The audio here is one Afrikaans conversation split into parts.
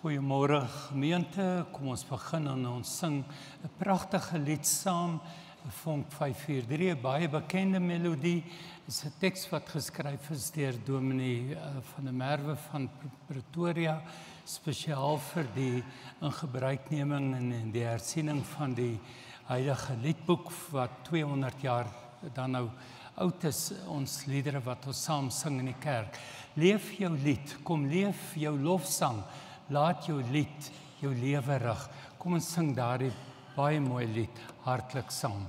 Goeiemôre gemeente, kom ons begin en ons sing 'n pragtige lied saam, Vonk 543, 'n baie bekende melodie. Dit is 'n teks wat geskryf is deur Dominee van der Merwe van Pretoria, spesiaal vir die ingebruikneming en die hersiening van die Heilige Liedboek wat 200 jaar dan nou oud is, ons liedere wat ons saam sing in die kerk. Leef jou lied, kom leef jou lofsang. Laat jou lied jou lewe rig. Kom ons sing daardie baie mooi lied hartlik saam.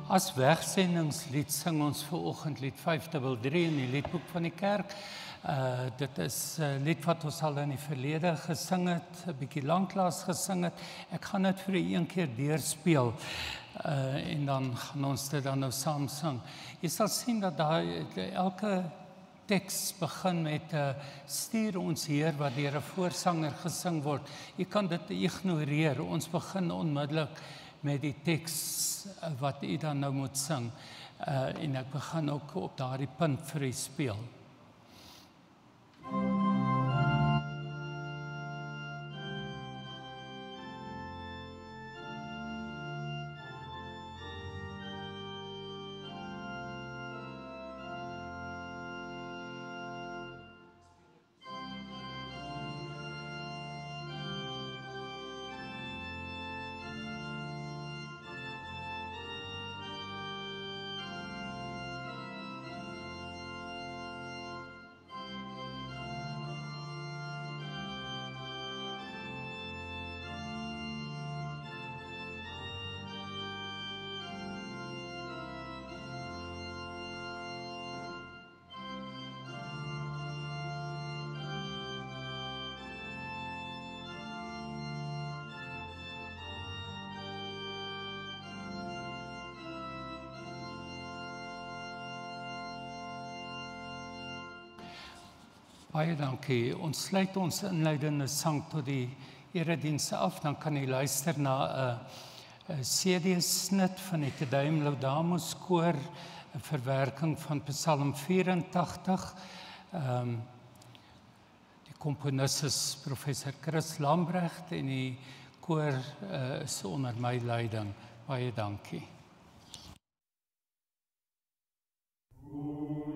As wegsendingslied sing ons vanoggend lied 533 in die liedboek van die kerk. Dit is 'n lied wat ons al in die verlede gesing het, 'n bietjie lanklaas gesing het. Ek gaan dit vir u een keer deurspeel en dan gaan ons dit dan nou saam sing. Jy sal sien dat daar elke teks begin met 'n stuur ons Heer wat deur 'n voorsanger gesing word. Jy kan dit ignoreer. Ons begin onmiddellik met die teks wat u dan nou moet sing. En ek begin ook op daardie punt vir u speel. Baie dankie. Ons sluit ons inleidende sang tot die eredienste af. Dan kan jy luister na 'n CD-snit van die Te Deum Laudamus koor, 'n verwerking van Psalm 84. Die komponis is professor Chris Lambrecht en die koor is onder my leiding. Baie dankie. Oh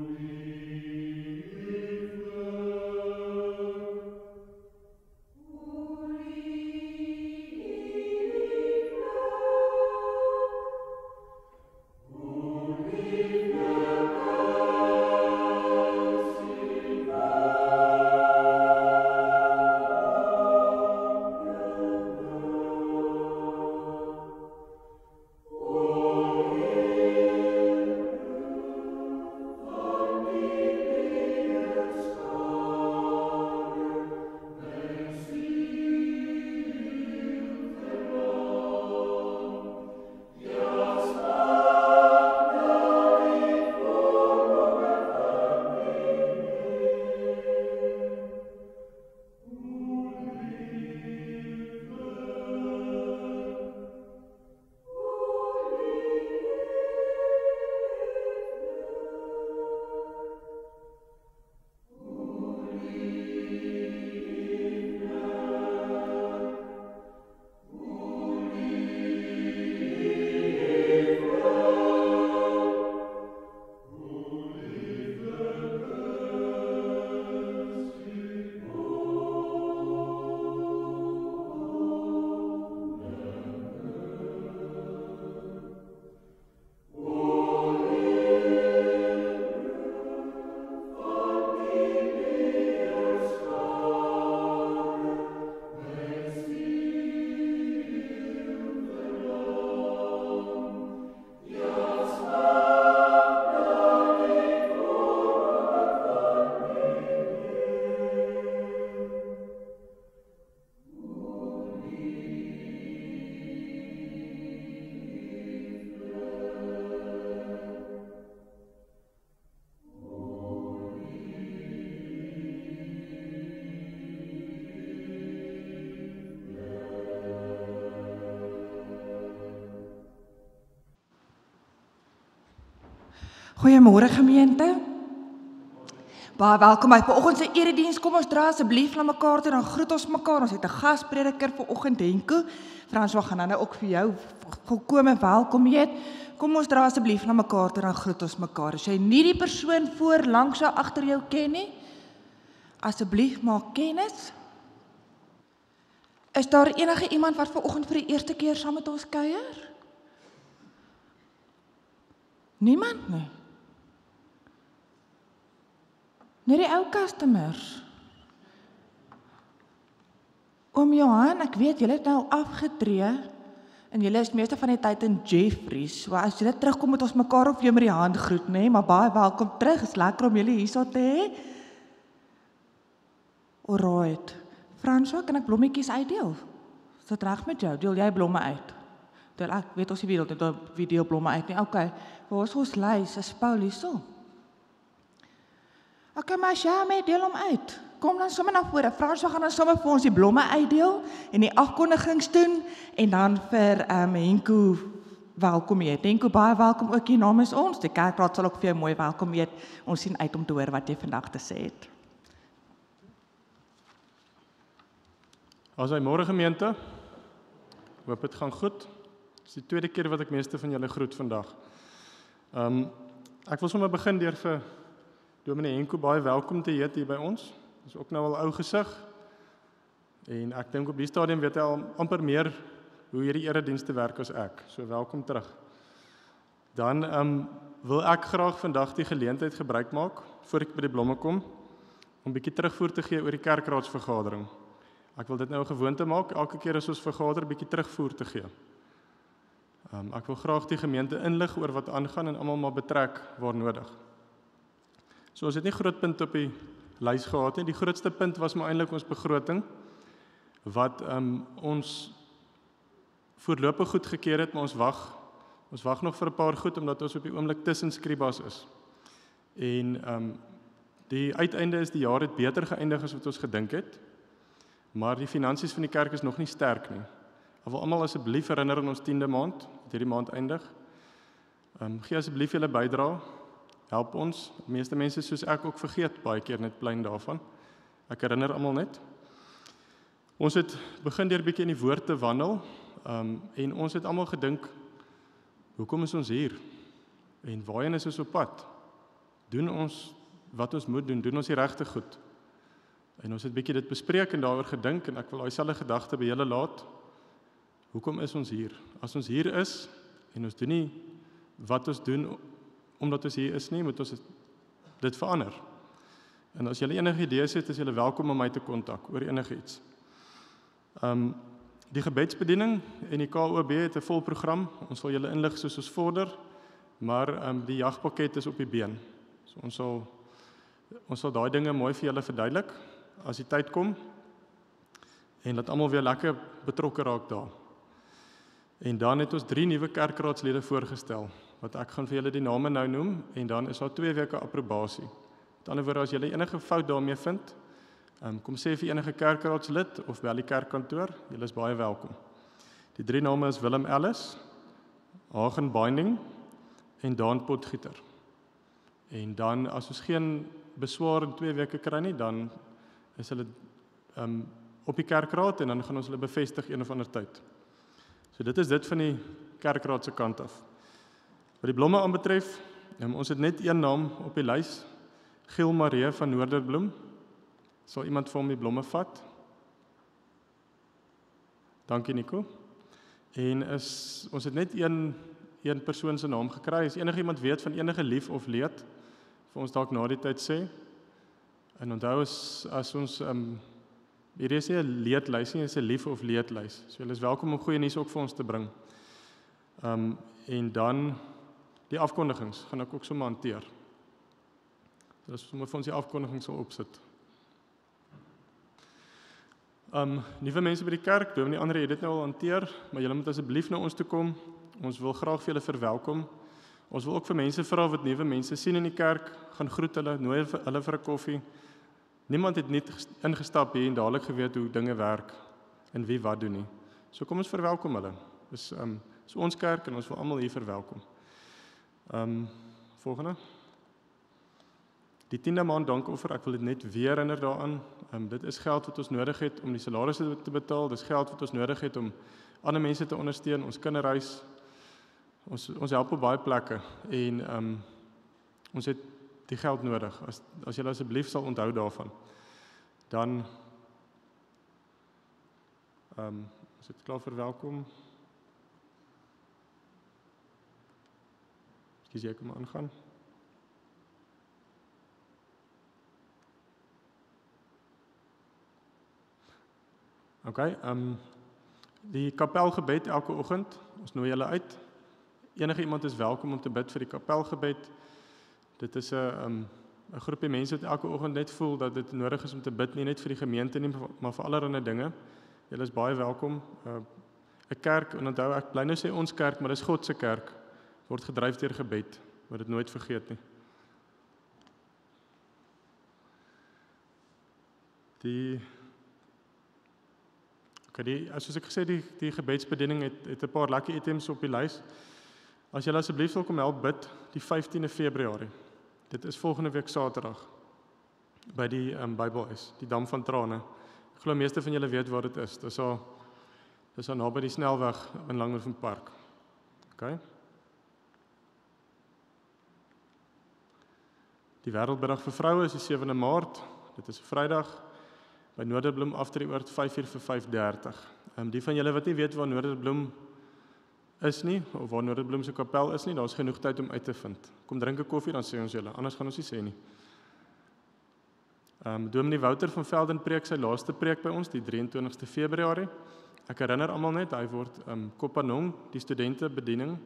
Goeiemôre gemeente. Baie welkom by vanoggend se erediens. Kom ons dra asseblief na mekaar toe, dan groet ons mekaar. Ons het 'n gasprediker vanoggend, Henko. François gaan nou ook vir jou volkome welkom heet. Kom ons dra asseblief na mekaar toe, dan groet ons mekaar. As jy nie die persoon voor, langs of agter jou ken nie, asseblief maak kennis. Is daar enige iemand wat vanoggend vir die eerste keer saam met ons kuier? Niemand nie. Net die ou customers. Oom Johan, ek weet julle het nou afgetree en julle is meeste van die tyd in Jeffries. So as julle terugkom moet ons mekaar op jou met die hand groet, nee, maar baie welkom terug. Is lekker om julle hierso te hê. Alright. François, kan ek blommetjies uitdeel? Is dit reg met jou? Deel jy blomme uit? Deel ek weet ons nie wie deel blomme uit nie. Okay. Waar is ons lys? Is Paul hierso? Okay, maar Shame, deel hom uit. Kom dan sommer na vore. François gaan dan sommer vir ons die blomme uitdeel en die afkondigings doen en dan vir Henko welkom heet. Henko, baie welkom ook hier namens ons. Die kerkraad sal ook vir jou mooi welkom heet. Ons sien uit om te hoor wat jy vandag te sê het. As hy môre gemeente, hoop dit gaan goed. Dit is die tweede keer wat ek meeste van julle groet vandag. Ek wil sommer begin deur vir Dominee Henko baie welkom te heet hier by ons. Dis ook nou al ou gesig. En ek dink op die stadium weet hy al amper meer hoe hierdie eredienste werk as ek. So welkom terug. Dan wil ek graag vandag die geleentheid gebruik maak voor ek by die blomme kom om 'n bietjie terugvoer te gee oor die kerkraadsvergadering. Ek wil dit nou 'n gewoonte maak elke keer as ons vergader 'n bietjie terugvoer te gee. Ek wil graag die gemeente inlig oor wat aangaan en almal maar betrek waar nodig. So ons het nie groot punt op die lys gehad nie. Die grootste punt was maar eintlik ons begroting wat ons voorlopig goedgekeur het, maar ons wag nog vir 'n paar goed omdat ons op die oomblik tussen skribas is. En die uiteinde is die jaar het beter geëindig as wat ons gedink het. Maar die finansies van die kerk is nog nie sterk nie. Ek wil almal asseblief herinner aan ons 10de maand, wat hierdie maand eindig. Gee asseblief julle bydrae. Help ons. Die meeste mense soos ek ook vergeet baie keer net plein daarvan. Ek herinner almal net. Ons het begin deur bietjie in die woord te wandel, en ons het almal gedink, hoekom is ons hier? En waarheen is ons op pad? Doen ons wat ons moet doen? Doen ons die regte goed? En ons het bietjie dit bespreek en daaroor gedink, en ek wil daai selfde gedagte by julle laat. Hoekom is ons hier? As ons hier is, en ons doen nie wat ons doen, omdat ons hier is nie, moet ons dit verander. En as julle enige idees het, is julle welkom om my te kontak oor enige iets. Die gebedsbediening en die KOB het 'n vol program. Ons sal julle inlig soos ons vorder, maar die jagpakket is op die been. So ons sal daai dinge mooi vir julle verduidelik as die tyd kom en laat almal weer lekker betrokke raak daar. En dan het ons 3 nuwe kerkraadslede voorgestel, wat ek gaan vir julle die name nou noem, en dan is daar 2 weke approbasie. Met ander woorde, as julle enige fout daarmee vind, kom sê vir enige kerkraadslid of bel die kerkkantoor, julle is baie welkom. Die 3 name is Willem Ellis, Hagen Binding en Daan Potgieter. En dan as ons geen beswaar in 2 weke kry nie, dan is hulle op die kerkraad en dan gaan ons hulle bevestig een of ander tyd. So dit is dit van die kerkraad se kant af. Wat die blomme aanbetref, ons het net een naam op die lys, Giel Maree van Noorderbloem. Sal iemand vir hom die blomme vat? Dankie Nico. En ons het net een persoon se naam gekry. As enige iemand weet van enige lief of leed, vir ons dalk na die tyd sê. En onthou as ons hier is nie 'n leedlys nie, is 'n lief of leedlys. So julle is welkom om goeie nuus ook vir ons te bring. En dan die afkondigings gaan ek ook sommer hanteer. So as ons vir ons die afkondigings sal opsit. Nuwe mense by die kerk, Dominee Andre het dit nou al hanteer, maar julle moet asseblief na ons toe kom. Ons wil graag vir julle verwelkom. Ons wil ook vir mense vra wat nuwe mense sien in die kerk, gaan groet hulle, nooi hulle vir 'n koffie. Niemand het net ingestap hier en dadelik geweet hoe dinge werk en wie wat doen nie. So kom ons verwelkom hulle. Dis ons kerk en ons wil almal hier verwelkom. Volgende. Die 10de maand dankoffer, ek wil dit net weer herinner daaraan. Dit is geld wat ons nodig het om die salarisse te betaal, dis geld wat ons nodig het om ander mense te ondersteun, ons kinderhuis, ons help op baie plekke en ons het die geld nodig. As julle asseblief sal onthou daarvan, dan is dit klaar vir welkom. Ekskuus, jy kan maar aangaan. Okay, die kapelgebed elke oggend, ons nooi julle uit. Enige iemand is welkom om te bid vir die kapelgebed. Dit is 'n groepie mense wat elke oggend net voel dat dit nodig is om te bid, nie net vir die gemeente nie, maar vir allerlei dinge. Julle is baie welkom. 'n Kerk, en onthou, ek bly nou sê ons kerk, maar dis God se kerk, word gedryf deur gebed, moet dit nooit vergeet nie. Soos ek gesê, die gebedsbediening het 'n paar lekker items op die lys. As julle asseblief wil kom help bid, die 15de Februarie. Dit is volgende week Saterdag, by die Bybelhuis, die Dam van Trane. Ek glo meeste van julle weet waar dit is. Dis al naby die snelweg in Langehoven Park. Okay. Die Wêreldmiddag vir vroue is die 7de Maart. Dit is 'n Vrydag by Noorderbloem Aftreeoord 5:00 vir 5:30. Die van julle wat nie weet waar Noorderbloem is nie, of waar Noorderbloem se kapel is nie, daar is genoeg tyd om uit te vind. Kom drink 'n koffie, dan sê ons julle, anders gaan ons nie sê nie. Dominee Wouter van Velden preek sy laaste preek by ons, die 23ste Februarie. Ek herinner almal net, hy word Kopanong, die studentebediening,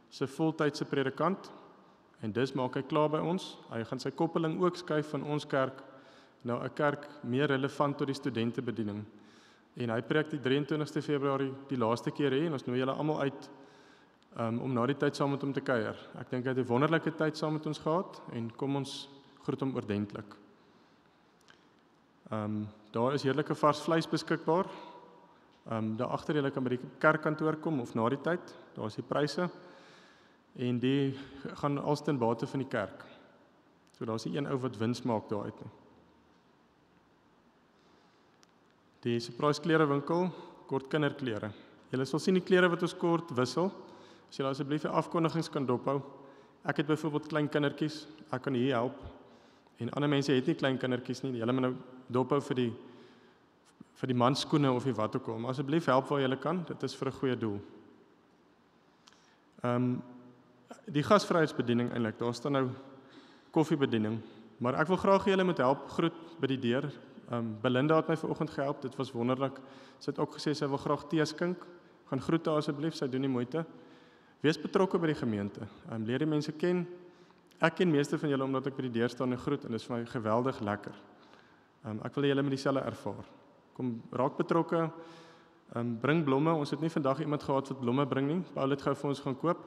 se voltydse predikant, en dis maak hy klaar by ons. Hy gaan sy koppeling ook skuif van ons kerk, nou 'n kerk meer relevant tot die studentebediening. En hy preek die 23ste Februarie die laaste keer en ons nooi julle almal uit om na die tyd saam met hom te kuier. Ek dink hy het 'n wonderlike tyd saam met ons gehad en kom ons groet hom oordentlik. Daar is heerlike vars vleis beskikbaar. Daar agter julle kan by die kerkkantoor kom of na die tyd. Daar is die pryse en die gaan als ten bate van die kerk. So daar is nie een ou wat wins maak daaruit nie. Die Surprise klerewinkel, kort kinderklere. Julle sal sien die klere wat ons kort wissel. As julle asseblief die afkondigings kan dophou. Ek het byvoorbeeld klein kindertjies, ek kan hier help. En ander mense het nie klein kindertjies nie. Julle moet nou dophou vir die manskoene of die wat ook al. Maar asseblief help waar julle kan, dit is vir 'n goeie doel. Die gasvryheidsbediening eintlik, daar staan nou koffiebediening. Maar ek wil graag julle moet help groet by die deur. Belinda het my vanoggend gehelp, dit was wonderlik. Sy het ook gesê sy wil graag tee skink. Gaan groete asseblief, sy doen die moeite. Wees betrokke by die gemeente. Leer die mense ken. Ek ken meeste van julle omdat ek by die deur staan en groet en dit is vir my geweldig lekker. Ek wil julle met dieselfde ervaar. Kom raak betrokke. Bring blomme. Ons het nie vandag iemand gehad wat blomme bring nie. Paul het gou vir ons gaan koop.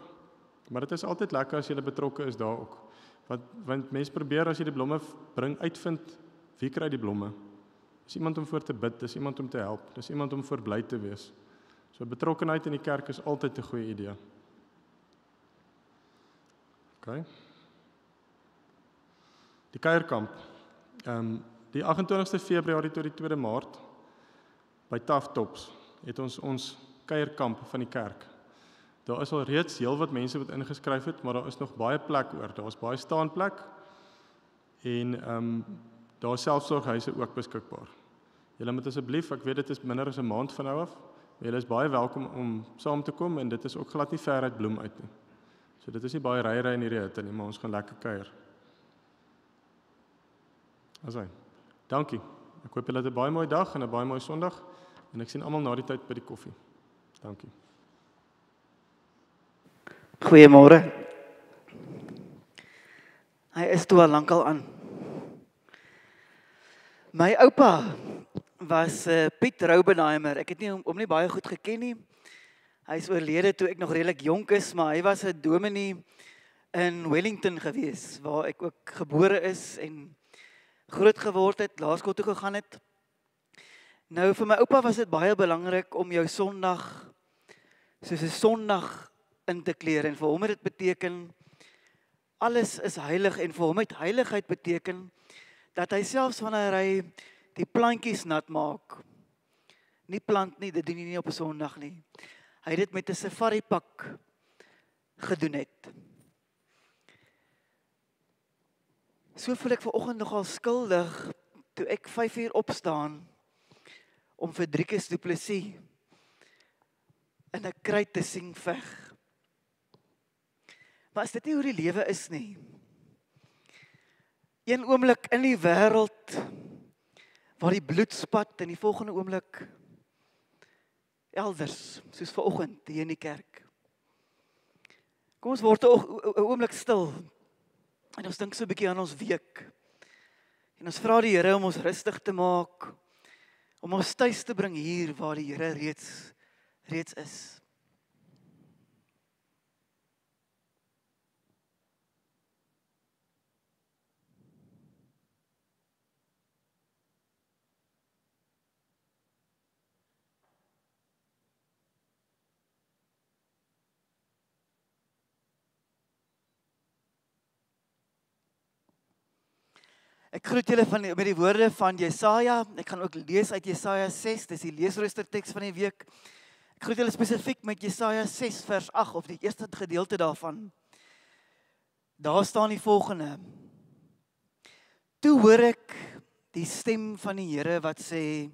Maar dit is altyd lekker as jy betrokke is daar ook. Want mense probeer as jy die blomme bring uitvind, wie kry die blomme? Dis iemand om voor te bid, dis iemand om te help, dis iemand om voor bly te wees. So betrokkenheid in die kerk is altyd 'n goeie idee. Okay. Die kuierkamp. Die 28ste Februarie tot die 2de Maart by Taftops het ons kuierkamp van die kerk. Daar is al reeds heelwat mense wat ingeskryf het, maar daar is nog baie plek oor. Daar is baie staanplek en daar is selfsorghuise ook beskikbaar. Julle moet asseblief, ek weet dit is minder as 'n maand van nou af, maar julle is baie welkom om saam te kom en dit is ook glad nie ver uit Bloem uit nie. So dit is nie baie ry in hierdie hitte nie, maar ons gaan lekker kuier. Asai. Dankie. Ek hoop julle het 'n baie mooi dag en 'n baie mooi Sondag en ek sien almal na die tyd by die koffie. Dankie. Goeiemôre. Hy is toe al lankal aan. My oupa was Piet Roubenheimer. Ek het nie hom nie baie goed geken nie. Hy is oorlede toe ek nog redelik jonk is, maar hy was 'n dominee in Wellington gewees, waar ek ook gebore is en groot geword het, laerskool toe gegaan het. Nou vir my oupa was dit baie belangrik om jou Sondag soos 'n Sondag in te kleer en vir hom het dit beteken alles is heilig en vir hom het heiligheid beteken dat hy selfs wanneer hy die plantjies nat maak, nie plant nie, dit doen hy nie op 'n Sondag nie. Hy het dit met 'n safari pak gedoen het. So voel ek vanoggend nogal skuldig toe ek 5 uur opstaan om vir Driekus Du Plessis in 'n kruit te sien veg. Maar as dit nie hoe die lewe is nie. Een oomblik in die wêreld waar die bloed spat en die volgende oomblik elders, soos vanoggend hier in die kerk. Kom ons word 'n oomblik stil en ons dink so 'n bietjie aan ons week. En ons vra die Here om ons rustig te maak, om ons tuis te bring hier waar die Here reeds is. Ek groet julle met die woorde van Jesaja. Ek gaan ook lees uit Jesaja 6, dis die leesroosterteks van die week. Ek groet julle spesifiek met Jesaja 6 vers 8 of die eerste gedeelte daarvan. Daar staan die volgende: Toe hoor ek die stem van die Here wat sê: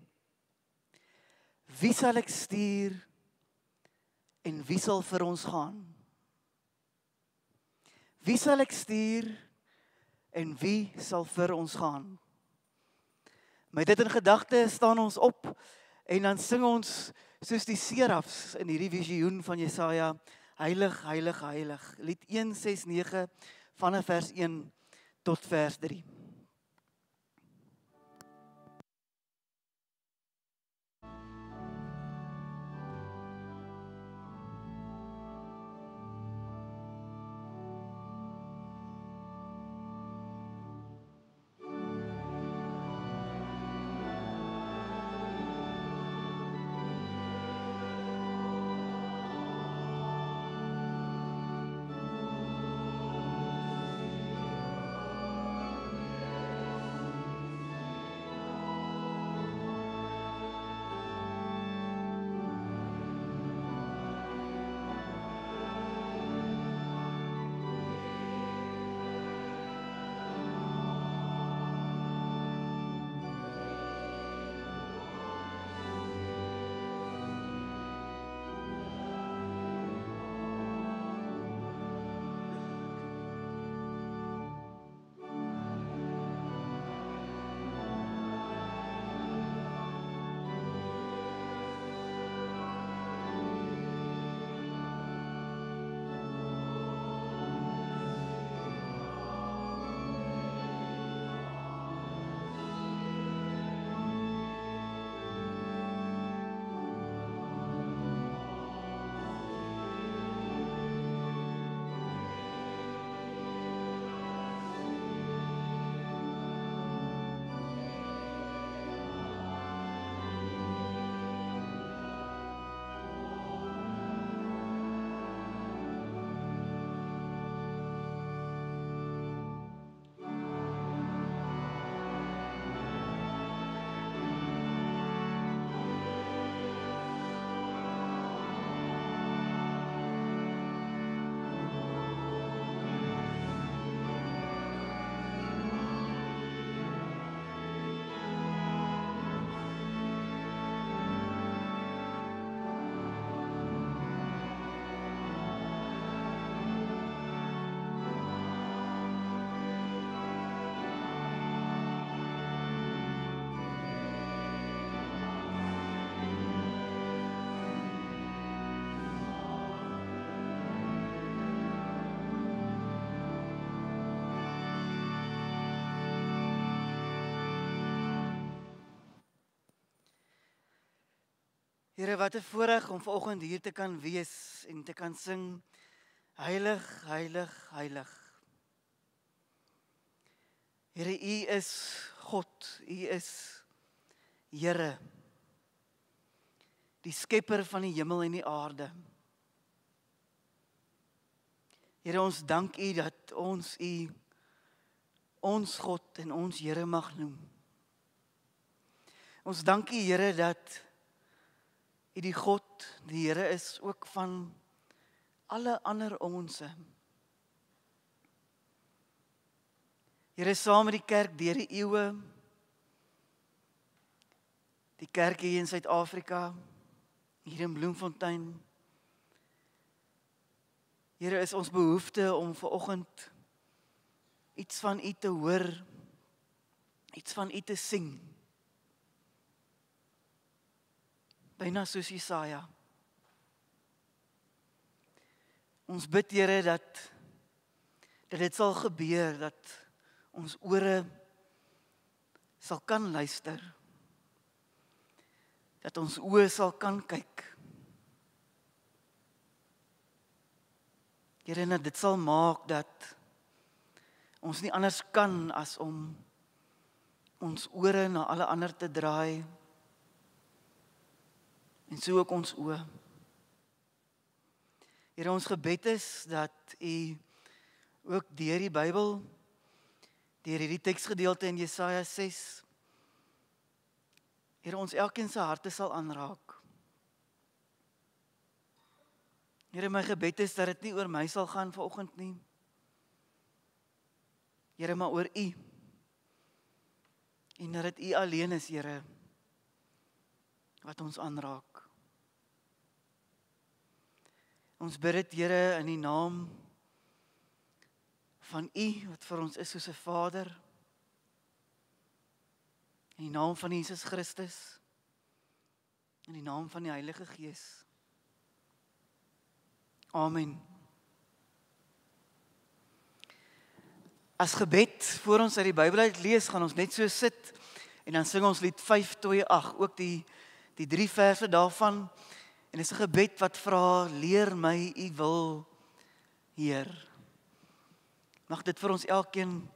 Wie sal ek stuur en wie sal vir ons gaan? Wie sal ek stuur en wie sal vir ons gaan? Met dit in gedagte staan ons op en dan sing ons soos die serafs in hierdie visioen van Jesaja, heilig, heilig, heilig. Lied 169 vanaf vers 1 tot vers 3. Here, wat 'n voorreg om vanoggend hier te kan wees en te kan sing, heilig, heilig, heilig. Here, U is God, U is Here, die skepper van die hemel en die aarde. Here, ons dank U dat ons U ons God en ons Here mag noem. Ons dank U, Here, dat U die God, die Here is ook van alle ander onse. Here, saam met die kerk deur die eeue, die kerk hier in Suid-Afrika, hier in Bloemfontein. Here, is ons behoefte om vanoggend iets van U te hoor, iets van U te sing. Byna soos Jesaja. Ons bid, Here, dat dit sal gebeur, dat ons ore sal kan luister, dat ons oë sal kan kyk. Here, en dat dit sal maak dat ons nie anders kan as om ons ore na alle ander te draai, en so ook ons oë. Here, ons gebed is dat U ook deur die Bybel, deur hierdie teksgedeelte in Jesaja 6, Here, ons elkeen se harte sal aanraak. Here, my gebed is dat dit nie oor my sal gaan vanoggend nie. Here, maar oor U. En dat dit U alleen is, Here, wat ons aanraak. Ons bid dit, Here, in die naam van U, wat vir ons is soos 'n Vader, in die naam van Jesus Christus, in die naam van die Heilige Gees. Amen. As gebed, voor ons uit die Bybel uit lees, gaan ons net so sit, en dan sing ons lied 528, ook die 3 verse daarvan, en is 'n gebed wat vra, leer my U wil, Heer. Mag dit vir ons elkeen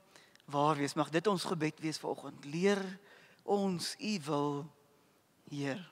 waar wees, mag dit ons gebed wees vanoggend. Leer ons U wil, Heer.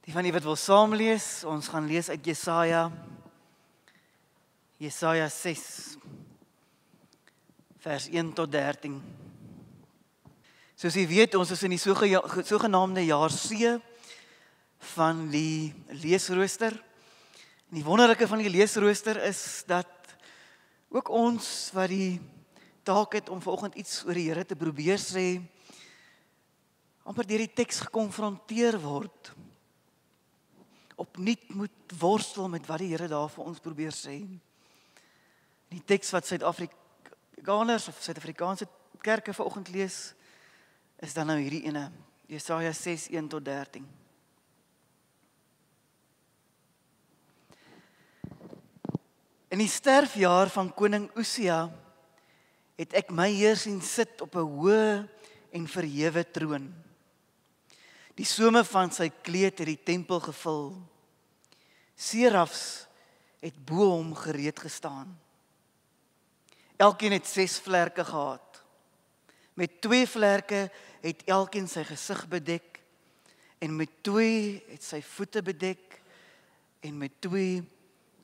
Die van die wat wil saam lees, ons gaan lees uit Jesaja 6, vers 1 tot 13. Soos jy weet, ons is in die sogenaamde jaar C van die leesrooster. En die wonderlike van die leesrooster is dat ook ons wat die taak het om vanoggend iets oor die Here te probeer sê, amper deur die teks gekonfronteer word. Opnuut moet worstel met wat die Here daar vir ons probeer sê. Die teks wat Suid-Afrikaners of Suid-Afrikaanse kerke vanoggend lees, is dan nou hierdie ene, Jesaja 6:1-13. In die sterfjaar van koning Usia het ek my Heer sien sit op 'n hoë en verhewe troon. Die some van sy kleed het die tempel gevul. Serafs het bo hom gereed gestaan. Elkeen het 6 vlerke gehad. Met 2 vlerke het elkeen sy gesig bedek, en met 2 het sy voete bedek, en met 2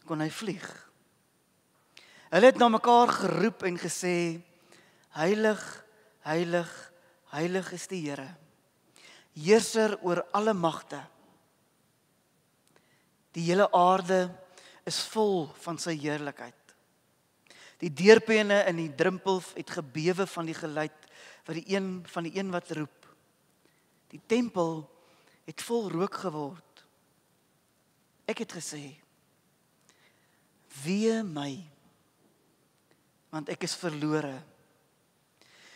kon hy vlieg. Hulle het na mekaar geroep en gesê, Heilig, heilig, heilig is die Here, heerser oor alle magte. Die hele aarde is vol van sy heerlikheid. Die deurpenne in die drempel het gebewe van die geluid van die een wat roep. Die tempel het vol rook geword. Ek het gesê, wee my, want ek is verlore.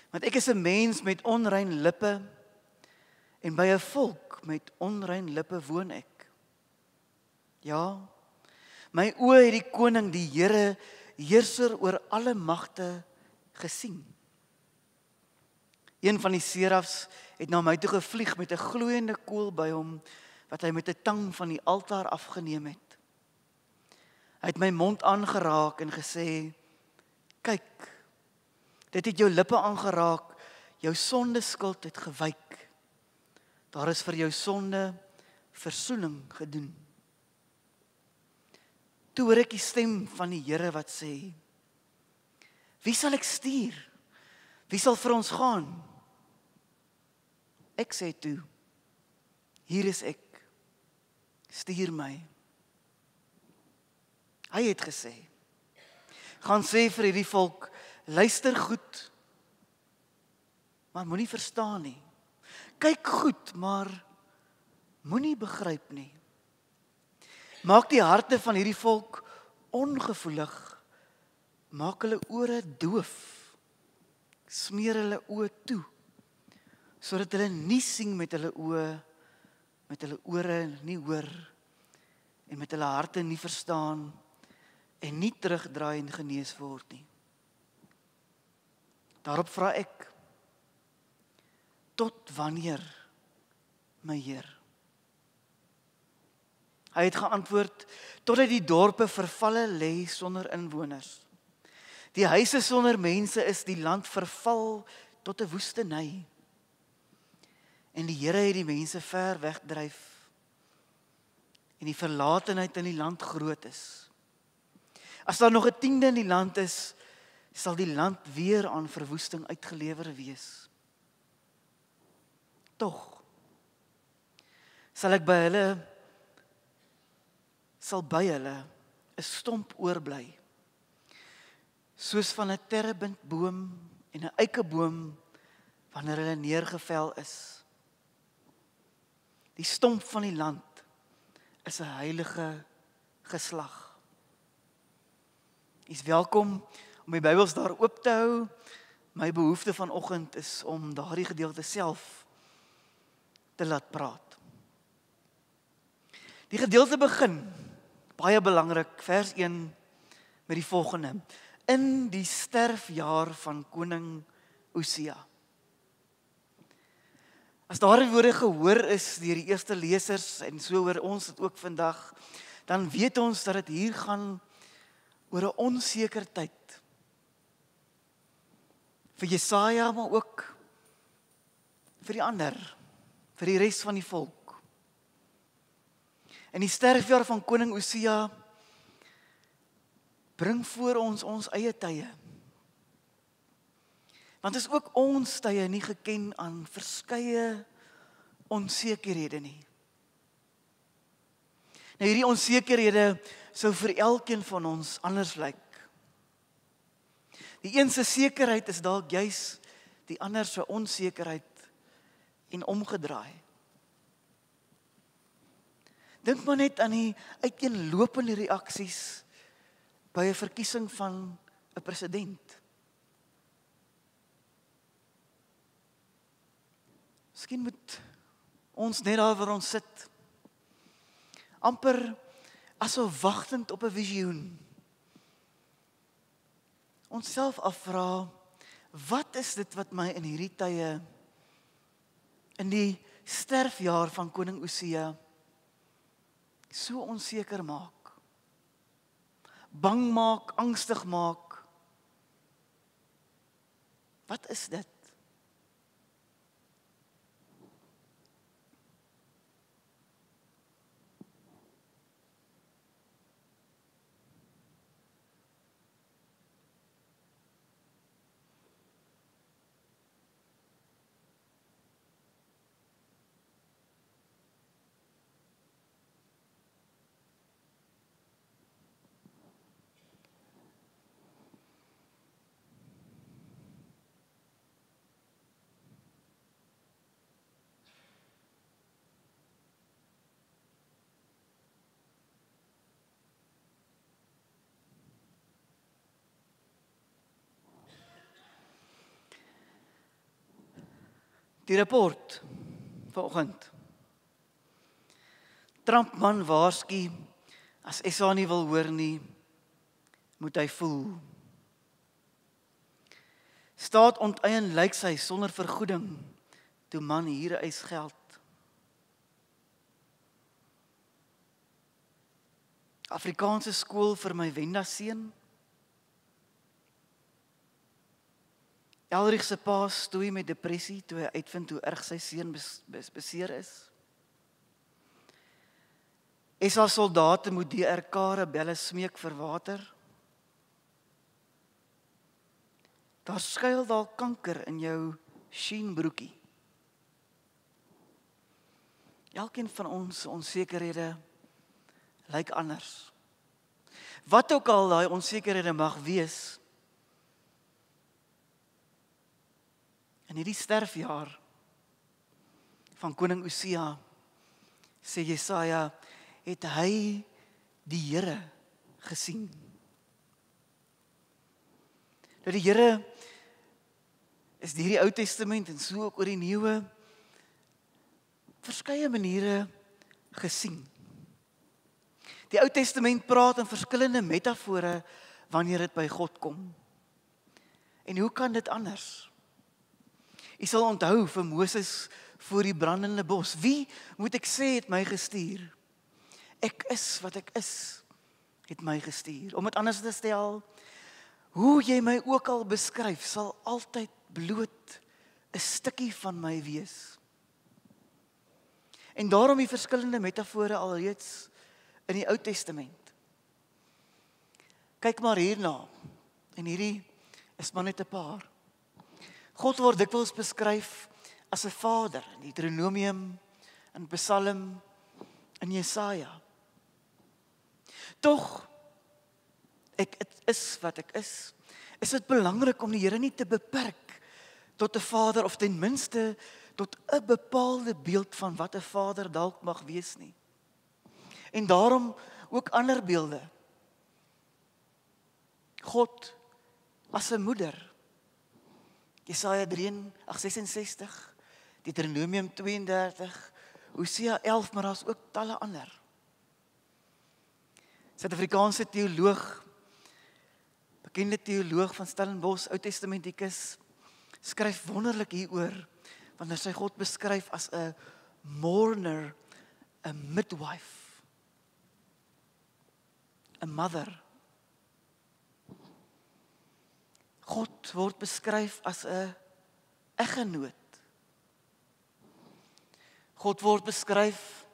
Want ek is 'n mens met onrein lippe, en by 'n volk met onrein lippe woon ek. Ja, my oë het die koning, die Here, heerser oor alle magte gesien. Een van die serafs het na my toe gevlieg met 'n gloeiende kool by hom, wat hy met 'n tang van die altaar afgeneem het. Hy het my mond aangeraak en gesê, kyk, dit het jou lippe aangeraak, jou sonde skuld het gewyk. Daar is vir jou sonde versoening gedoen. Toe hoor ek die stem van die Here wat sê, wie sal ek stuur? Wie sal vir ons gaan? Ek sê toe, hier is ek, stuur my. Hy het gesê, gaan sê vir hierdie volk, luister goed, maar moenie verstaan nie. Kyk goed, maar moenie begryp nie. Maak die harte van hierdie volk ongevoelig, maak hulle ore doof, smeer hulle oë toe, sodat hulle nie sien met hulle oë, met hulle ore nie hoor, en met hulle harte nie verstaan, en nie terugdraai en genees word nie. Daarop vra ek, tot wanneer, my Heer? Hy het geantwoord, totdat die dorpe vervalle lê sonder inwoners. Die huise sonder mense is, die land verval tot 'n woestynny. En die Here het die mense ver wegdryf, en die verlatenheid in die land groot is. As daar nog 'n 10de in die land is, sal die land weer aan verwoesting uitgelewer wees. Tog sal by hulle 'n stomp oorbly, soos van 'n terebintboom en 'n eikeboom wanneer hulle neergevel is. Die stomp van die land is 'n heilige geslag. U is welkom om die Bybels daar oop te hou. My behoefte vanoggend is om daardie gedeelte self te laat praat. Die gedeelte begin, baie belangrik, vers 1 met die volgende: in die sterfjaar van koning Usia. As daardie woorde gehoor is deur die eerste lesers, en so hoor ons dit ook vandag, dan weet ons dat dit hier gaan oor 'n onseker tyd. Vir Jesaja, maar ook vir die ander, vir die res van die volk. En die sterfjaar van koning Usia bring voor ons eie tye. Want is ook ons tye nie geken aan verskeie onsekerhede nie. Nou hierdie onsekerhede sou vir elkeen van ons anders lyk. Die een se sekerheid is dalk juis die ander se onsekerheid en omgedraai. Dink maar net aan die uiteenlopende reaksies by 'n verkiesing van 'n president. Miskien moet ons net daar waar ons sit, amper asof wagtend op 'n visioen, onsself afvra, wat is dit wat my in hierdie tye, in die sterfjaar van koning Osia, so onseker maak, bang maak, angstig maak? Wat is dit? Die rapport vanoggend. Trump-man waarsku, as SA nie wil hoor nie, moet hy voel. Staat onteien lyk sy sonder vergoeding, toe man hier eis geld. Afrikaanse skool vir my Wenda seun. Elrich se pa stoei met depressie toe hy uitvind hoe erg sy seun beseer is. SA soldate moet DRK rebelle smeek vir water. Daar skuil dalk kanker in jou jeansbroekie. Elkeen van ons onsekerhede lyk anders. Wat ook al daai onsekerhede mag wees, in hierdie sterfjaar van koning Osia, sê Jesaja, het hy die Here gesien. Dat die Here is deur die Ou Testament en so ook oor die Nuwe verskeie maniere gesien. Die Ou Testament praat in verskillende metafore wanneer dit by God kom. En hoe kan dit anders? Jy sal onthou vir Moses voor die brandende bos. Wie moet ek sê het my gestuur? Ek is wat ek is, het my gestuur. Om dit anders te stel, hoe jy my ook al beskryf, sal altyd bloot 'n stukkie van my wees. En daarom die verskillende metafore alreeds in die Ou Testament. Kyk maar hierna, en hierdie is maar net 'n paar. God word dikwels beskryf as 'n vader in Deuteronomium, in Psalm, in Jesaja. Tog, ek is wat ek is dit belangrik om die Here nie te beperk tot 'n vader of ten minste tot 'n bepaalde beeld van wat 'n vader dalk mag wees nie. En daarom ook ander beelde. God as 'n moeder. Jesaja 66, Deuteronomium 32, Hosea 11, maar daar's ook talle ander. Suid-Afrikaanse teoloog, bekende teoloog van Stellenbosch, Ou Testamentikus, skryf wonderlik hieroor, wanneer sy God beskryf as 'n mourner, 'n midwife, 'n mother. God word beskryf as 'n eggenoot. God word beskryf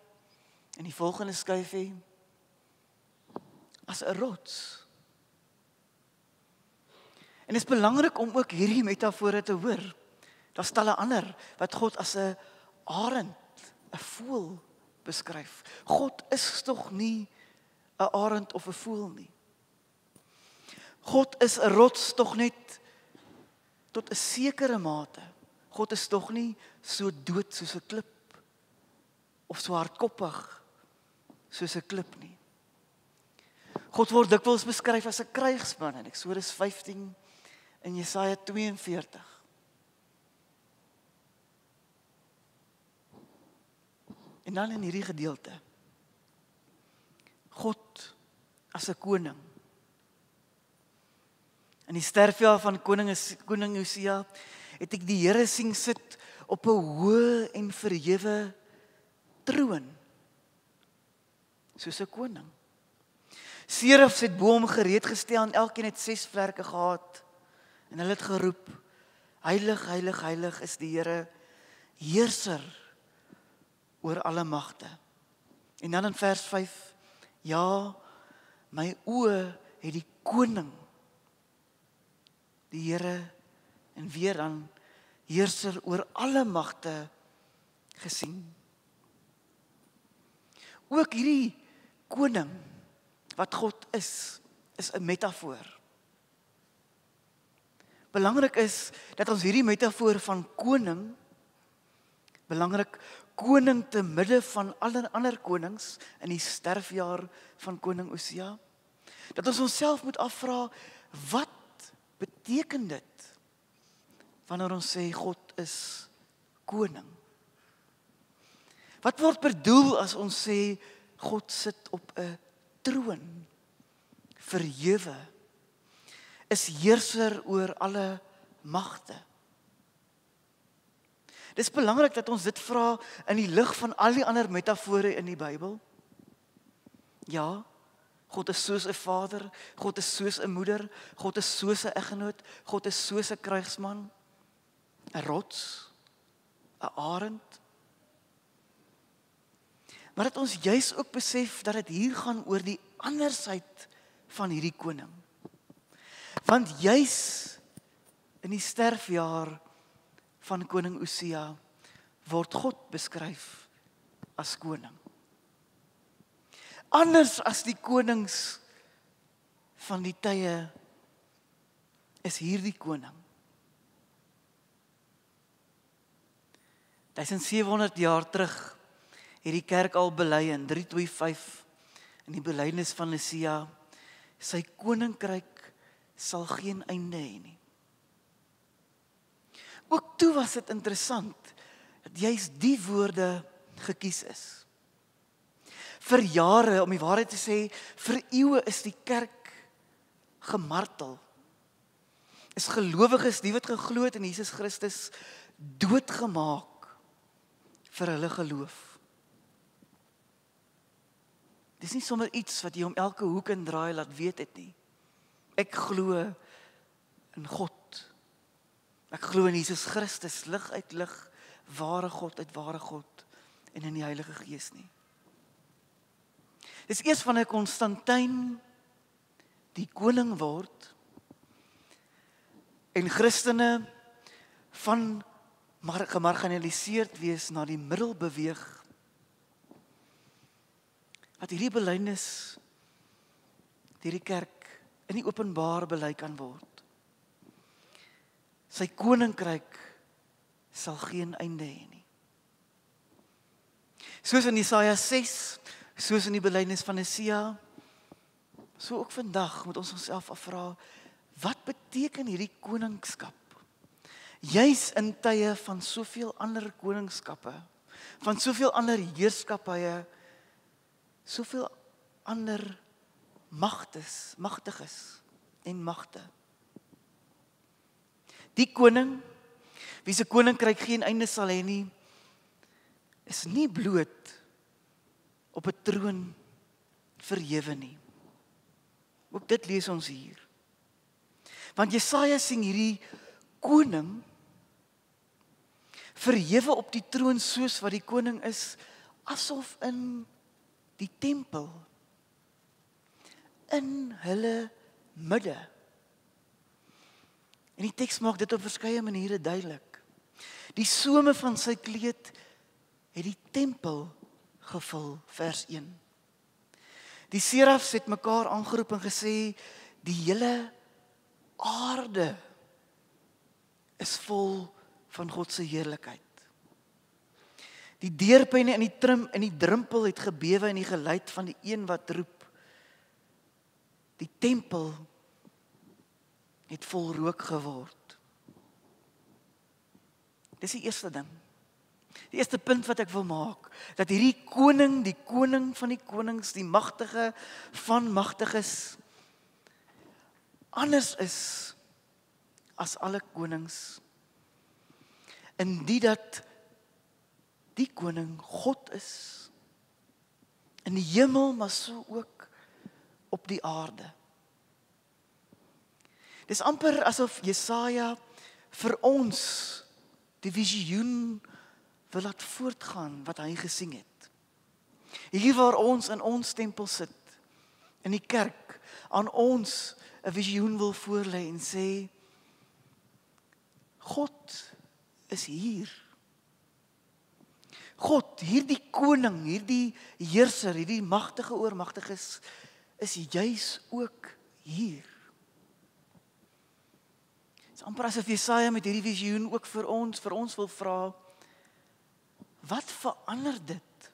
in die volgende skyfie as 'n rots. En dit is belangrik om ook hierdie metafore te hoor. Daar's talle ander wat God as 'n arend, 'n voël beskryf. God is tog nie 'n arend of 'n voël nie. God is 'n rots tog net tot 'n sekere mate. God is tog nie so dood soos 'n klip of so hardkoppig soos 'n klip nie. God word dikwels beskryf as 'n krygsman in Eksodus 15 en Jesaja 42. En dan in hierdie gedeelte, God as 'n koning. In die sterfjaar van koning Josia het ek die Here sien sit op 'n hoë en verhewe troon, soos 'n koning. Serafs het bo hom gereed gestel en elkeen het 6 vlerke gehad en hulle het geroep: Heilig, heilig, heilig is die Here, heerser oor alle magte. En dan in vers 5: Ja, my oë het die koning, die Here, en weer dan heerser oor alle magte gesien. Ook hierdie koning wat God is 'n metafoor. Belangrik is dat ons hierdie metafoor van koning, koning te midde van alle ander konings in die sterfjaar van koning Josia, dat ons onsself moet afvra, wat beteken dit wanneer ons sê God is koning? Wat word bedoel as ons sê God sit op 'n troon, verhewe, is heerser oor alle magte? Dis belangrik dat ons dit vra in die lig van al die ander metafore in die Bybel. Ja, God is soos 'n vader, God is soos 'n moeder, God is soos 'n eggenoot, God is soos 'n krygsman, 'n rots, 'n arend. Maar dat ons juis ook besef dat dit hier gaan oor die andersheid van hierdie koning. Want juis in die sterfjaar van koning Josia word God beskryf as koning. Anders as die konings van die tye is hierdie koning. 1700 jaar terug het die kerk al bely in 325 in die belydenis van Nicea, sy koninkryk sal geen einde hê nie. Ook toe was dit interessant dat juis die woorde gekies is. Vir jare, om die waarheid te sê, vir eeue is die kerk gemartel. Is gelowiges, die wat geglo het in Jesus Christus, doodgemaak vir hulle geloof. Dis nie sommer iets wat jy om elke hoek en draai laat weet het nie. Ek glo in God. Ek glo in Jesus Christus, lig uit lig, ware God uit ware God en in die Heilige Gees nie. Dis eers wanneer Konstantyn die koning word en Christene van gemarginaliseerd wees na die middel beweeg, dat hierdie belydenis deur die kerk in die openbaar bely kan word. Sy koninkryk sal geen einde hê nie. Soos in Jesaja 6, soos in die belydenis van Nicea, so ook vandag moet ons onsself afvra, wat beteken hierdie koningskap? Juis in tye van soveel ander koningskappe, van soveel ander heerskappye, soveel ander magtiges en magte. Die koning, wie se koninkryk geen einde sal hê nie, is nie bloot op 'n troon verhewe nie. Ook dit lees ons hier. Want Jesaja sien hierdie koning verhewe op die troon soos wat die koning is, asof in die tempel, in hulle midde. En die teks maak dit op verskeie maniere duidelik. Die some van sy kleed het die tempel gevul, vers 1. Die serafs het mekaar aangeroep en gesê, die hele aarde is vol van God se heerlikheid. Die deurpenne en die trim en die drempel het gebewe in die geluid van die een wat roep. Die tempel het vol rook geword. Dis die eerste ding. Die eerste punt wat ek wil maak, dat hierdie koning, die koning van die konings, die magtige van magtiges, anders is as alle konings. En dat die koning God is, in die hemel, maar so ook op die aarde. Dis amper asof Jesaja vir ons die visioen wil laat voortgaan wat hy gesien het. Hier waar ons in ons tempel sit, in die kerk, aan ons 'n visioen wil voorlê en sê, God is hier. God, hierdie koning, hierdie heerser, hierdie magtige oormagtiges, is juis ook hier. Dit is amper asof Jesaja met hierdie visioen ook vir ons wil vra, wat verander dit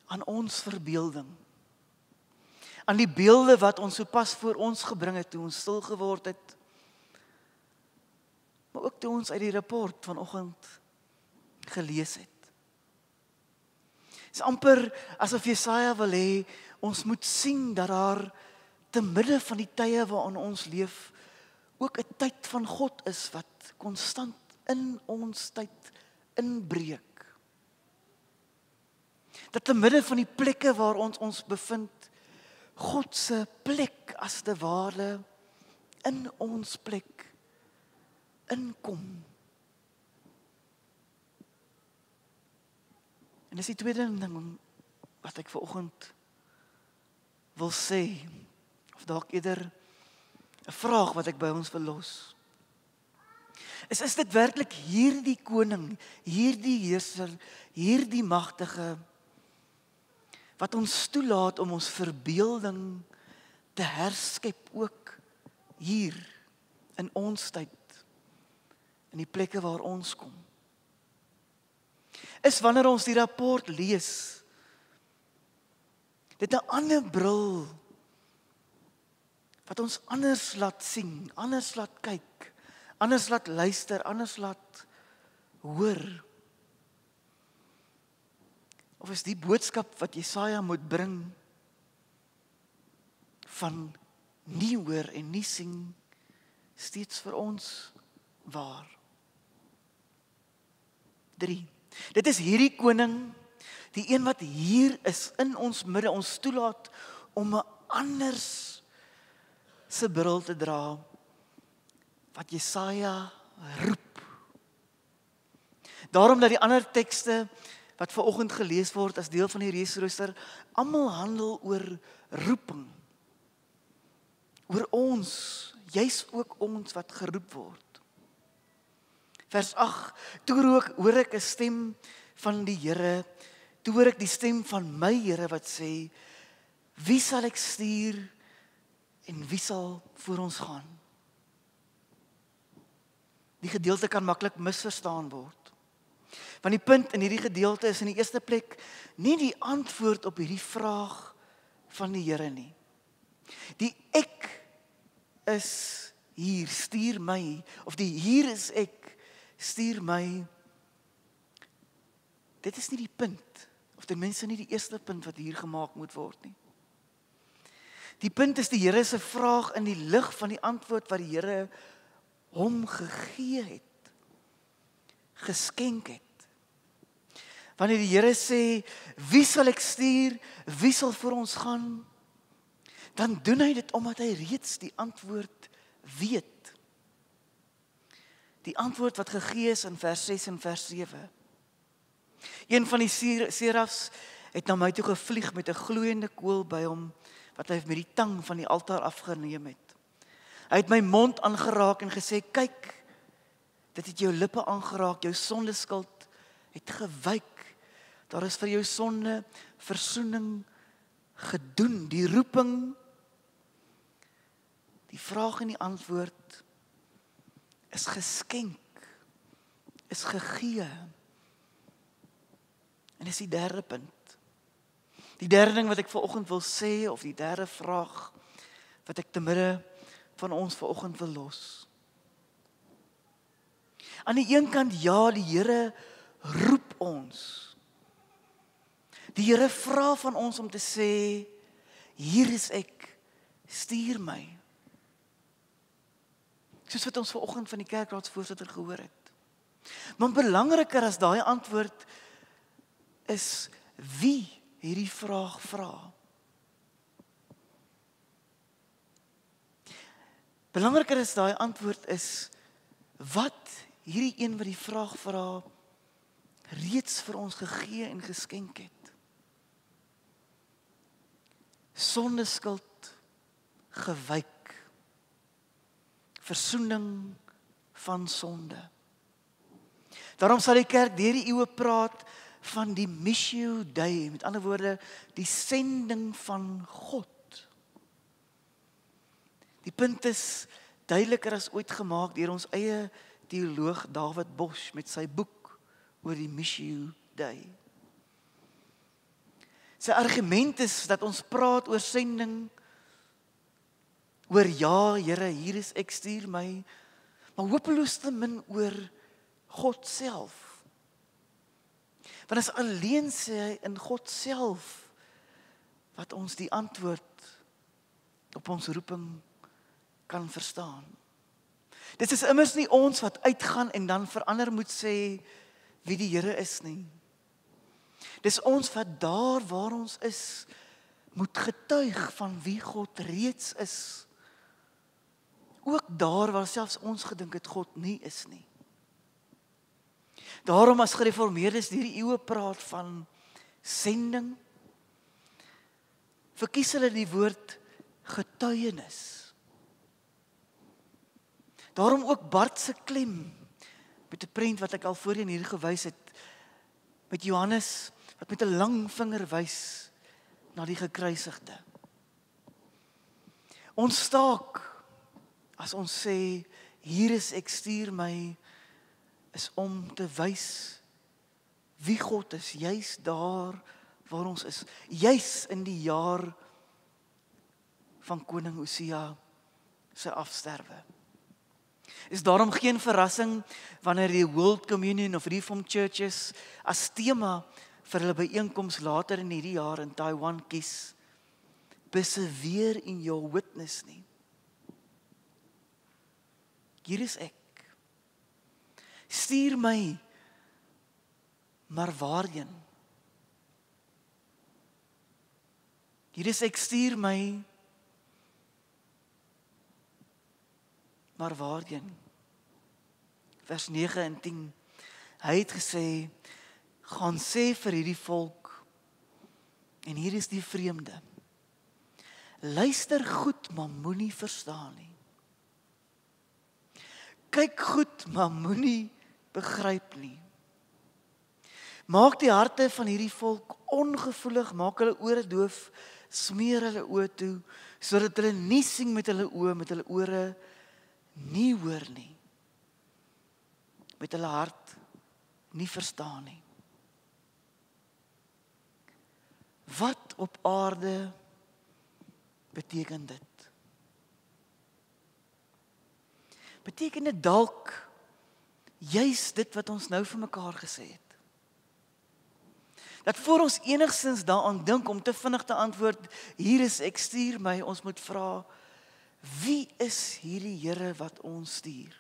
aan ons verbeelding? Aan die beelde wat ons sopas voor ons gebring het, toe ons stil geword het, maar ook toe ons uit die rapport vanoggend gelees het. Het is amper asof Jesaja wil hê, ons moet sien dat daar te midde van die tye waarin ons leef, ook 'n tyd van God is wat konstant in ons tyd inbreek. Dat te midde van die plekke waar ons bevind, God se plek as te ware in ons plek inkom. En dis die tweede ding wat ek vanoggend wil sê, of dalk eerder 'n vraag wat ek by ons wil los. Is dit werklik hierdie koning, hierdie heerser, hierdie magtige, wat ons toelaat om ons verbeelding te herskep ook hier in ons tyd, in die plekke waar ons kom? Is wanneer ons die rapport lees, dit 'n ander bril, wat ons anders laat sien, anders laat kyk, anders laat luister, anders laat hoor? Of is die boodskap wat Jesaja moet bring van nie hoor en nie sien steeds vir ons waar? 3. Dit is hierdie koning, die een wat hier is in ons midde, ons toelaat om 'n anders se bril te dra, wat Jesaja roep. Daarom dat die ander tekste wat vanoggend gelees word as deel van die reesrooster, almal handel oor roeping. Oor ons, juis ook ons wat geroep word. Vers 8, toe hoor ek 'n stem van die Here, toe hoor ek die stem van my Here wat sê, wie sal ek stuur en wie sal voor ons gaan? Die gedeelte kan maklik misverstaan word. Want die punt in hierdie gedeelte is in die eerste plek nie die antwoord op hierdie vraag van die Here nie. Die ek is hier, stuur my, of die hier is ek, stuur my. Dit is nie die punt, of ten minste nie die eerste punt wat hier gemaak moet word nie. Die punt is die Here se vraag in die lig van die antwoord wat die Here hom gegee het, geskenk het. Wanneer die Here sê, wie sal ek stuur, wie sal vir ons gaan, dan doen hy dit omdat hy reeds die antwoord weet. Die antwoord wat gegee is in vers 6 en vers 7. Een van die serafs het na my toe gevlieg met 'n gloeiende kool by hom, wat hy met die tang van die altaar afgeneem het. Hy het my mond aangeraak en gesê, kyk, dit het jou lippe aangeraak, jou sondeskuld het gewyk. Daar is vir jou sonde versoening gedoen. Die roeping, die vraag en die antwoord is geskenk, is gegee. En dis die derde punt. Die derde ding wat ek vanoggend wil sê, of die derde vraag wat ek te midde van ons vanoggend wil los. Aan die een kant, ja, die Here roep ons. Die Here vra van ons om te sê, hier is ek, stuur my. Soos wat ons vanoggend van die kerkraadsvoorsitter gehoor het. Maar belangriker as daai antwoord is wie hierdie vraag vra. Belangriker as daai antwoord is wat hierdie een wat die vraag vra reeds vir ons gegee en geskenk het. Sondeskuld gewyk. Versoening van sonde. Daarom sal die kerk deur die eeue praat van die Missio Dei, met ander woorde, die sending van God. Die punt is duideliker as ooit gemaak deur ons eie teoloog David Bosch met sy boek oor die Missio Dei. Sy argument is dat ons praat oor sending, oor ja, Here, hier is ek, stuur my, maar hopeloos te min oor God self. Want is alleen sê hy in God self wat ons die antwoord op ons roeping kan verstaan. Dit is immers nie ons wat uitgaan en dan verander moet sê wie die Here is nie. Dis ons wat daar waar ons is, moet getuig van wie God reeds is. Ook daar waar selfs ons gedink het God nie is nie. Daarom as gereformeerdes hierdie eeue praat van sending, verkies hulle die woord getuienis. Daarom ook Bart se klem, met 'n prent wat ek al voorheen hier gewys het, met Johannes, wat met 'n lang vinger wys na die gekruisigde. Ons staak, as ons sê, hier is ek, stuur my, is om te wys wie God is, juis daar waar ons is, juis in die jaar van koning Hosea sy afsterwe. Is daarom geen verrassing wanneer die World Communion of Reformed Churches as tema vir hulle byeenkoms later in hierdie jaar in Taiwan kies, persevere in your witness nie. Hier is ek. Stuur my, maar waarheen? Hier is ek, stuur my, maar waarheen? Vers 9 en 10. Hy het gesê, gaan sê vir hierdie volk, en hier is die vreemde, luister goed, maar moenie verstaan nie. Kyk goed, maar moenie begryp nie. Maak die harte van hierdie volk ongevoelig, maak hulle ore doof, smeer hulle oë toe, sodat hulle nie sien met hulle oë, met hulle ore nie hoor nie, met hulle hart nie verstaan nie. Wat op aarde beteken dit? Beteken dit dalk juis dit wat ons nou vir mekaar gesê het? Dat voor ons enigstens daaraan dink om te vinnig te antwoord, hier is ek, stuur my, ons moet vra, wie is hierdie Here wat ons stuur?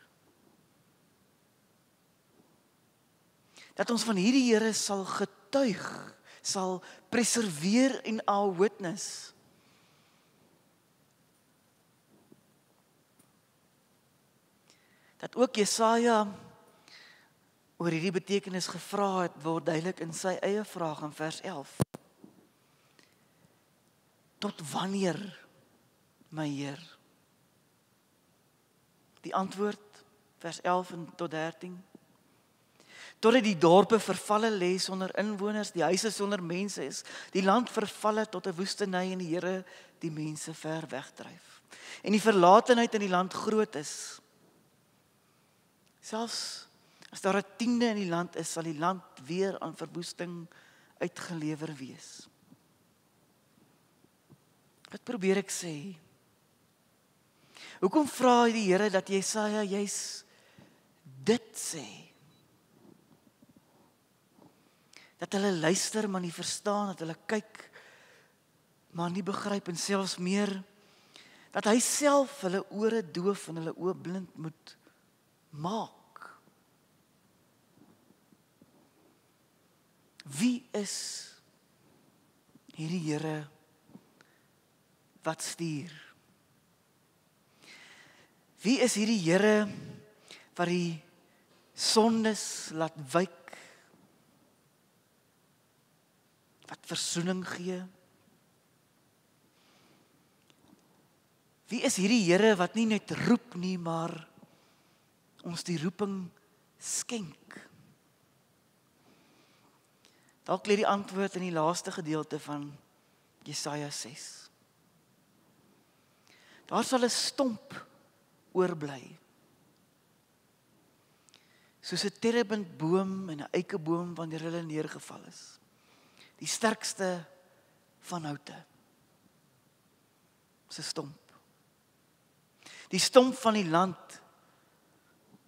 Dat ons van hierdie Here sal getuig, sal preserveer in our witness. Dat ook Jesaja oor hierdie betekenis gevra het, word duidelik in sy eie vraag in vers 11. Tot wanneer, my Heer? Die antwoord, vers 11 en tot 13. Totdat die dorpe vervalle lê sonder inwoners, die huise sonder mense is, die land vervalle tot 'n woestynny en die Here die mense ver wegdryf. En die verlatenheid in die land groot is. Selfs as daar 'n 10de in die land is, sal die land weer aan verwoesting uitgelewer wees. Wat probeer ek sê? Hoekom vra die Here dat Jesaja juis dit sê? Dat hulle luister, maar nie verstaan, dat hulle kyk, maar nie begryp, en selfs meer, dat hy self hulle ore doof en hulle oë blind moet maak. Wie is hierdie Here wat stuur? Wie is hierdie Here wat die sondes laat wyk, wat versoening gee? Wie is hierdie Here wat nie net roep nie, maar ons die roeping skenk? Dalk lê die antwoord in die laaste gedeelte van Jesaja 6. Daar sal 'n stomp oorbly. Soos 'n terebintboom en 'n eikeboom wanneer hulle neergeval is. Die sterkste van houte. Dis 'n stomp. Die stomp van die land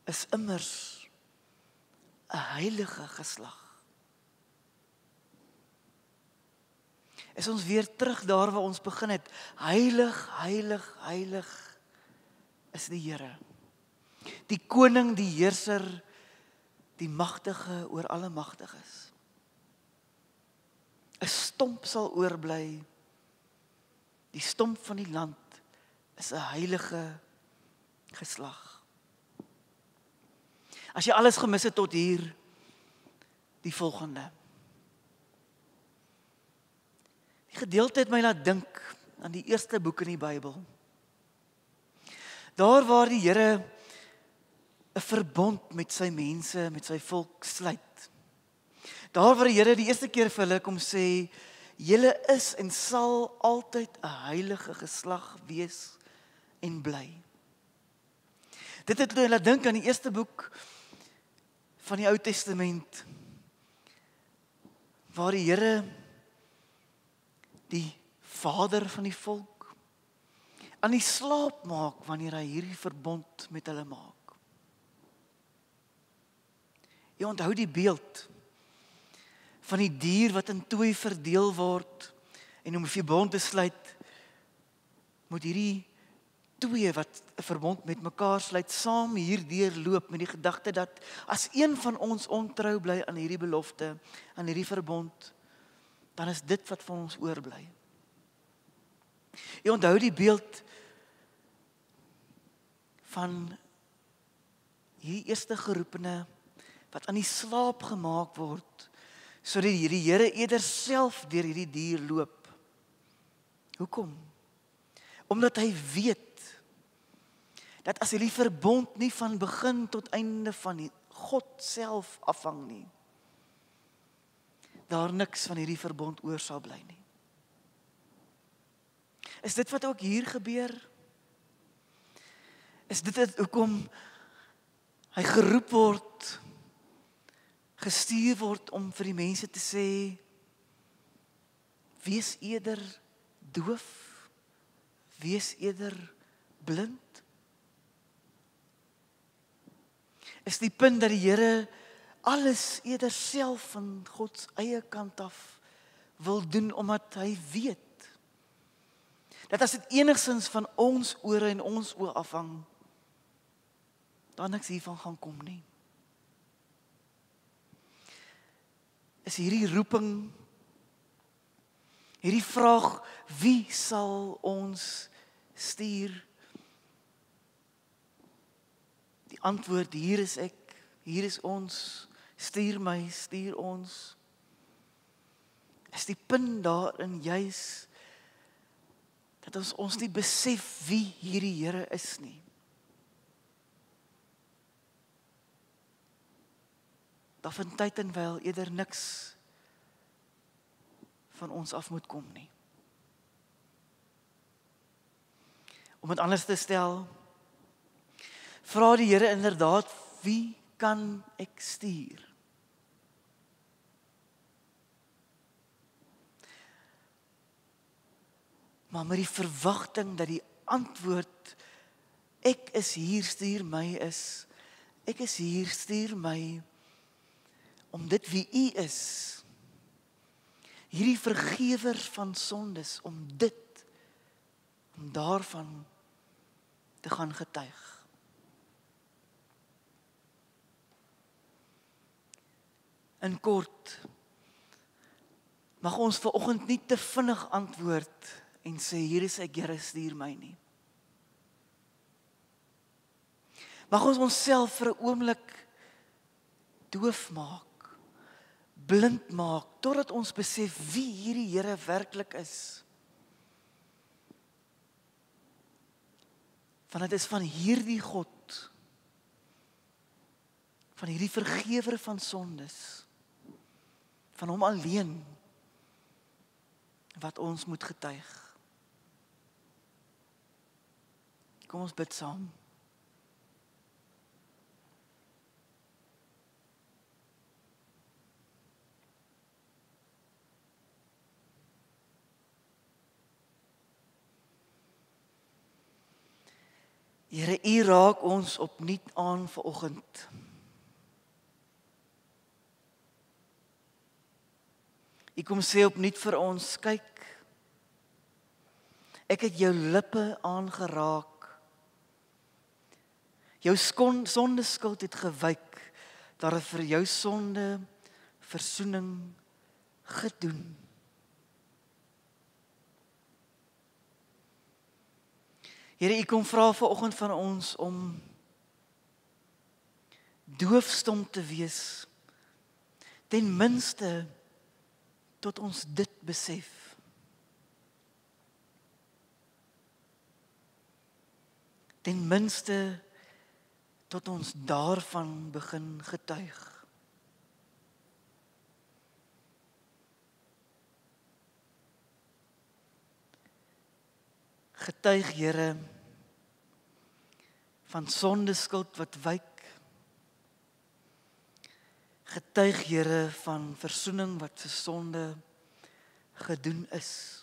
is immers 'n heilige geslag. Is ons weer terug daar waar ons begin het. Heilig, heilig, heilig is die Here. Die koning, die heerser, die magtige oor alle magtiges. 'n Stomp sal oorbly. Die stomp van die land is 'n heilige geslag. As jy alles gemis het tot hier, die volgende. Die gedeelte het my laat dink aan die eerste boek in die Bybel. Daar waar die Here 'n verbond met sy mense, met sy volk sluit. Daar waar die Here die eerste keer vir hulle kom sê, julle is en sal altyd 'n heilige geslag wees en bly. Dit het my laat dink aan die eerste boek van die Ou Testament, waar die Here die vader van die volk aan die slaap maak wanneer hy hierdie verbond met hulle maak. Jy onthou die beeld van die dier wat in twee verdeel word en om 'n verbond te sluit, moet hierdie twee wat 'n verbond met mekaar sluit, saam hierdeur loop met die gedagte dat as een van ons ontrou bly aan hierdie belofte, aan hierdie verbond, dan is dit wat van ons oorbly. Jy onthou die beeld van hierdie eerste geroepene wat aan die slaap gemaak word, sodat hierdie Here eerder self deur hierdie dier loop. Hoekom? Omdat hy weet dat as hierdie verbond nie van begin tot einde van God self afhang nie, daar niks van hierdie verbond oor sal bly nie. Is dit wat ook hier gebeur? Is dit hoekom hy geroep word, gestuur word om vir die mense te sê, wees eerder doof, wees eerder blind? Is die punt dat die Here alles eerder self van God se eie kant af wil doen, omdat hy weet dat as dit enigstens van ons ore en ons oë afhang, dan niks hiervan gaan kom nie. Is hierdie roeping, hierdie vraag, wie sal ons stuur? Die antwoord, hier is ek, hier is ons, stuur my, stuur ons. Is die punt daarin juis dat ons nie besef wie hierdie Here is nie. Dat van tyd en wyl eerder niks van ons af moet kom nie. Om dit anders te stel, vra die Here inderdaad, wie kan ek stuur? Maar met die verwagting dat die antwoord, ek is hier, stuur my is, ek is hier, stuur my, om dit wie U is, hierdie vergewer van sondes, om daarvan te gaan getuig. In kort, mag ons vanoggend nie te vinnig antwoord en sê, hier is ek, Here, stuur my nie. Mag ons onsself vir 'n oomblik doof maak, blind maak, totdat ons besef wie hierdie Here werklik is. Want dit is van hierdie God, van hierdie vergewer van sondes, van hom alleen, wat ons moet getuig. Kom ons bid saam. Here, U raak ons opnuut aan vanoggend. U kom sê opnuut vir ons, kyk, ek het jou lippe aangeraak. Jou sondeskuld het gewyk, daar het vir jou sonde versoening gedoen. Here, U kom vra vanoggend van ons om doofstom te wees, ten minste tot ons dit besef. Ten minste tot ons daarvan begin getuig. Getuig, Here, van sondeskuld wat wyk. Getuig, Here, van versoening wat vir sonde gedoen is.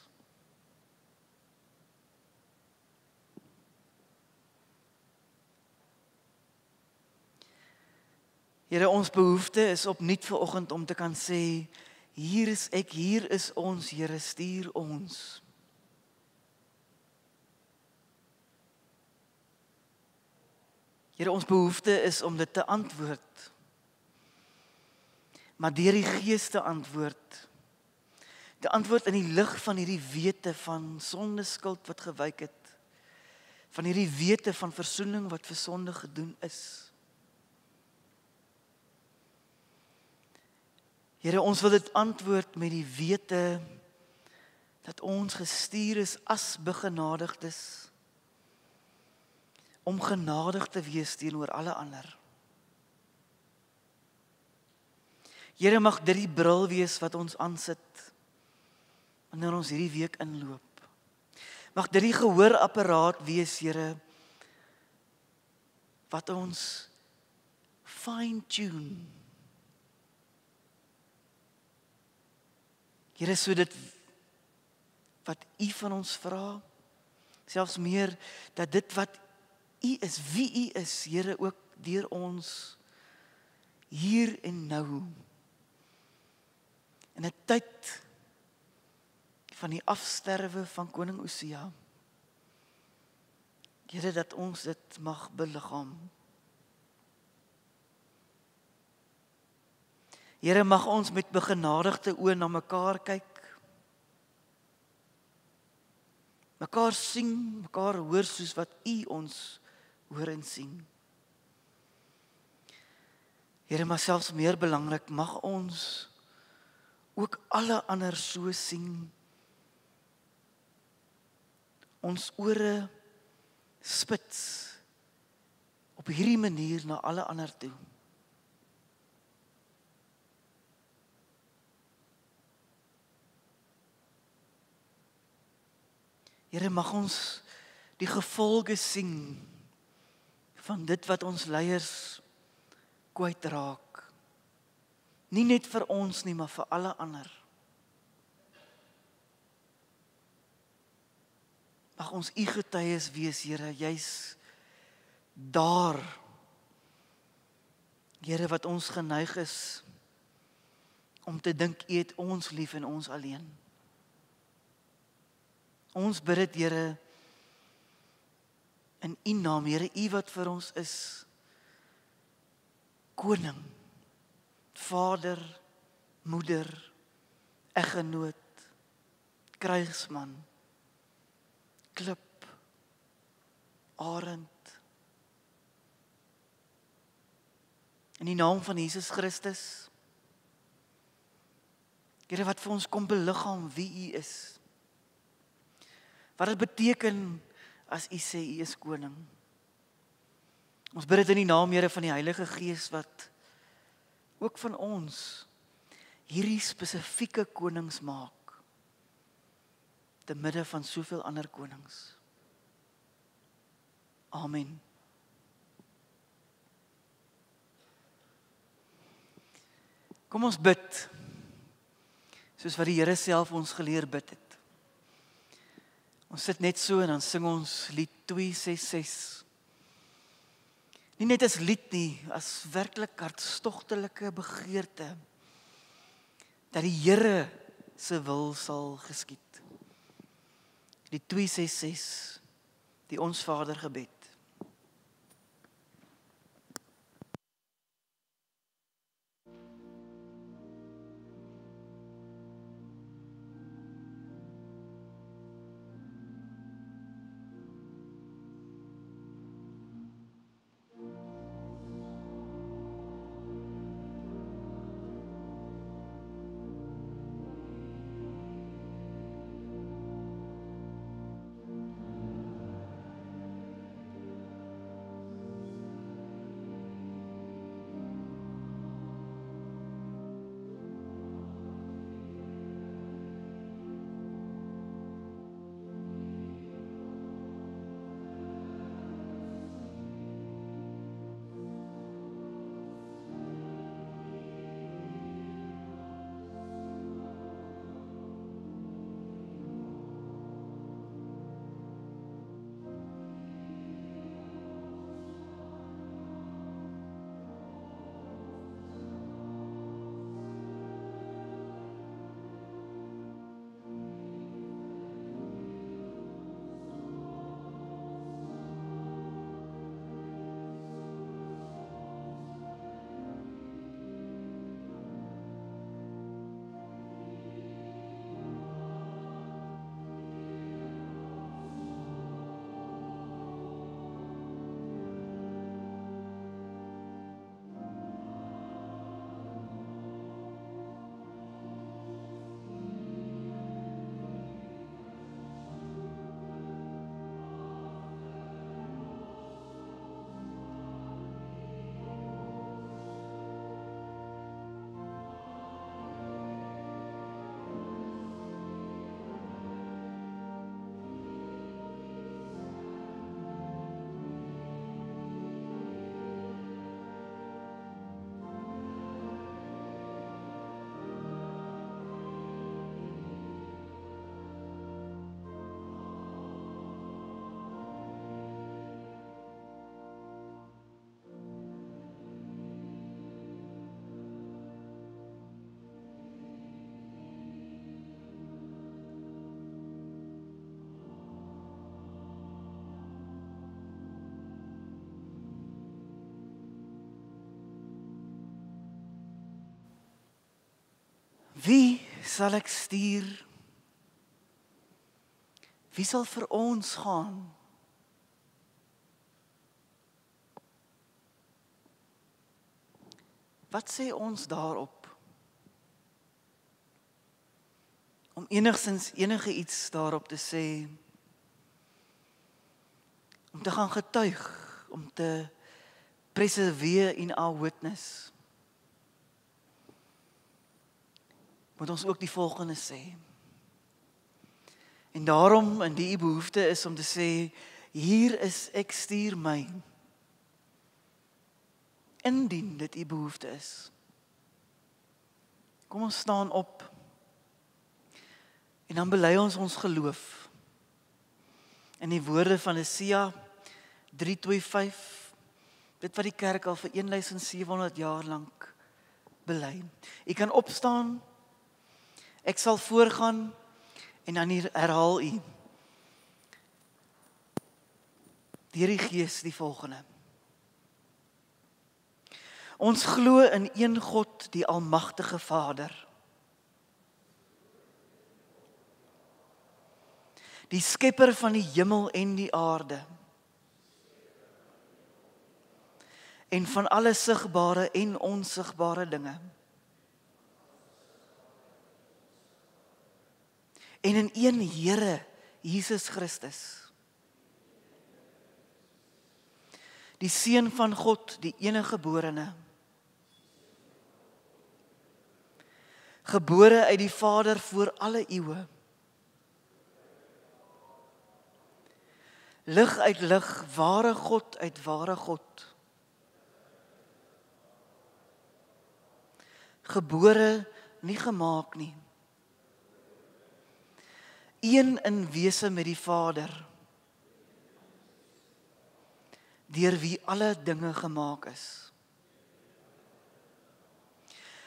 Here, ons behoefte is opnuut vanoggend om te kan sê, hier is ek, hier is ons, Here, stuur ons. Here, ons behoefte is om dit te antwoord, maar deur die Gees te antwoord. Te antwoord in die lig van hierdie wete van sondeskuld wat gewyk het, van hierdie wete van versoening wat vir sonde gedoen is. Here, ons wil dit antwoord met die wete dat ons gestuur is as begenadigdes, om genadig te wees teenoor alle ander. Here, mag dit die bril wees wat ons aansit wanneer ons hierdie week inloop. Mag dit die gehoorapparaat wees, Here, wat ons fine-tune. Here, so dit wat U van ons vra, selfs meer, dat dit wat U is, wie U is, Here, ook deur ons hier en nou, in 'n tyd van die afsterwe van koning Osia, Here, dat ons dit mag beliggaam. Here, mag ons met begenadigde oë na mekaar kyk, mekaar sien, mekaar hoor soos wat U ons hoor en sien. Here, maar selfs meer belangrik, mag ons ook alle ander so sien. Ons ore spits op hierdie manier na alle ander toe. Here, mag ons die gevolge sien van dit wat ons leiers kwytraak. Nie net vir ons nie, maar vir alle ander. Mag ons u getuies wees, Here, jy's daar. Here, wat ons geneig is om te dink u het ons lief en ons alleen. Ons bid dit, Here, in u naam, Here, u wat vir ons is koning, vader, moeder, eggenoot, krygsman, klip, arend. In die naam van Jesus Christus, Here, wat vir ons kom beliggaam wie u is. Wat dit beteken as u sê u is koning. Ons bid dit in die naam, Here, van die Heilige Gees wat ook van ons hierdie spesifieke konings maak te midde van soveel ander konings. Amen. Kom ons bid, soos wat die Here self ons geleer bid het. Ons sit net so en dan sing ons lied 266. Nie net as lied nie, as werklik hartstogtelike begeerte, dat die Here se wil sal geskied. Die 266, die Ons Vader gebed. Wie sal ek stuur? Wie sal vir ons gaan? Wat sê ons daarop? Om enigstens enige iets daarop te sê, om te gaan getuig, om te persevere in our witness. Moet ons ook die volgende sê. En daarom in die behoefte is om te sê, hier is ek, stuur my. indien dit u behoefte is. Kom ons staan op en dan bely ons geloof in die woorde van Jesaja 3:25, dit wat die kerk al vir 1700 jaar lank bely. U kan opstaan, ek sal voorgaan en dan herhaal u deur die Gees die volgende. Ons glo in een God, die almagtige Vader, die skepper van die hemel en die aarde, en van alle sigbare en onsigbare dinge, en in een Here, Jesus Christus, die Seun van God, die eniggeborene, gebore uit die Vader voor alle eeue, lig uit lig, ware God uit ware God, gebore, nie gemaak nie, een in wese met die Vader, deur wie alle dinge gemaak is,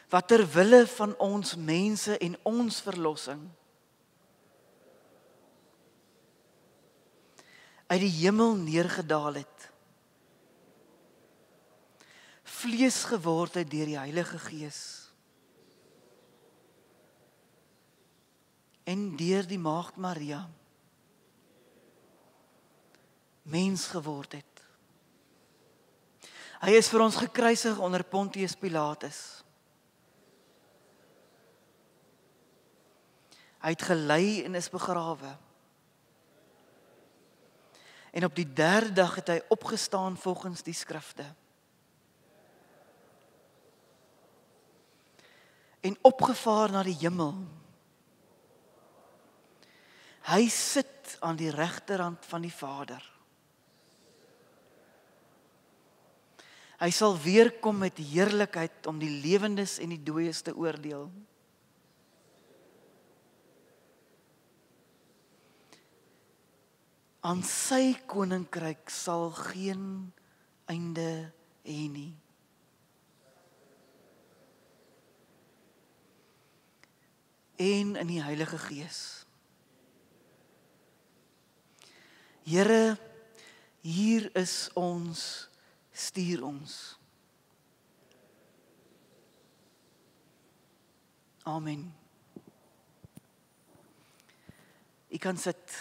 wat ter wille van ons mense en ons verlossing uit die hemel neergedaal het, vlees geword het deur die Heilige Gees, en deur die Maagd Maria, mens geword het. Hy is vir ons gekruisig onder Pontius Pilatus. Hy het gelei en is begrawe. En op die 3de dag het hy opgestaan volgens die skrifte. En opgevaar na die hemel. Hy sit aan die regterhand van die Vader. Hy sal weer kom met heerlikheid om die lewendes en die dooies te oordeel. Aan sy koninkryk sal geen einde hê nie. En in die Heilige Gees. Here, hier is ons, stuur ons. Amen. U kan sit.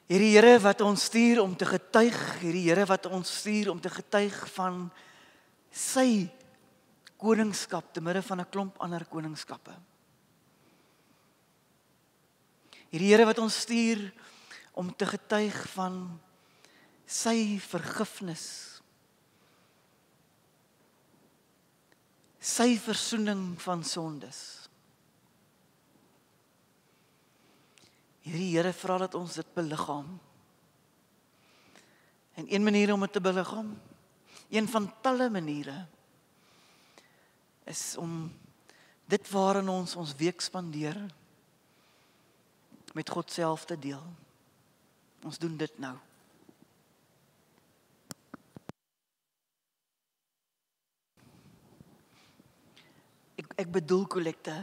Hierdie Here wat ons stuur om te getuig, hierdie Here wat ons stuur om te getuig van sy koningskap te midde van 'n klomp ander koningskappe. Hierdie Here wat ons stuur om te getuig van sy vergifnis, sy versoening van sondes. Hierdie Here vra dat ons dit beliggaam. En een manier om dit te beliggaam, een van talle maniere, is om dit waarin ons week spandeer, met God self te deel. Ons doen dit nou. Ek bedoel kollekte.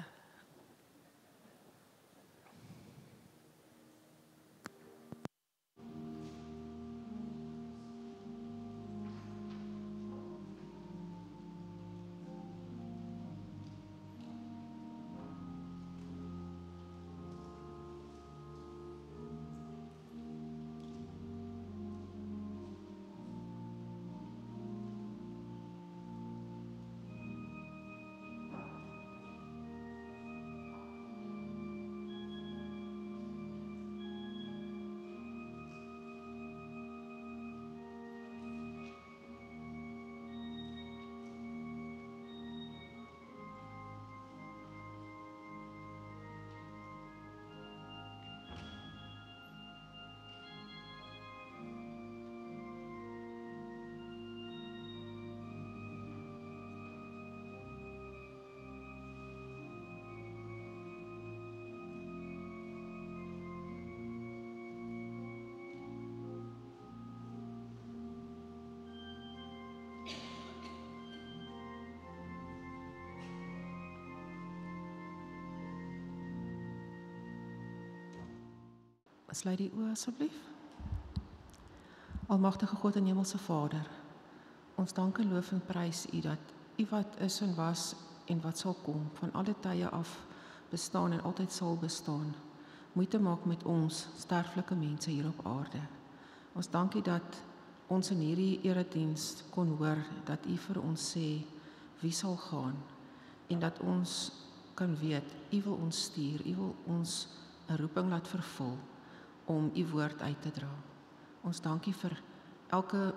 Sluit die oë asseblief. Almagtige God en Hemelse Vader, ons dank en loof en prys U dat U wat is en was en wat sal kom, van alle tye af bestaan en altyd sal bestaan, moeite maak met ons sterflike mense hier op aarde. Ons dank U dat ons in hierdie erediens kon hoor dat U vir ons sê wie sal gaan en dat ons kan weet U wil ons stuur, U wil ons 'n roeping laat vervul om U woord uit te dra. Ons dank U vir elke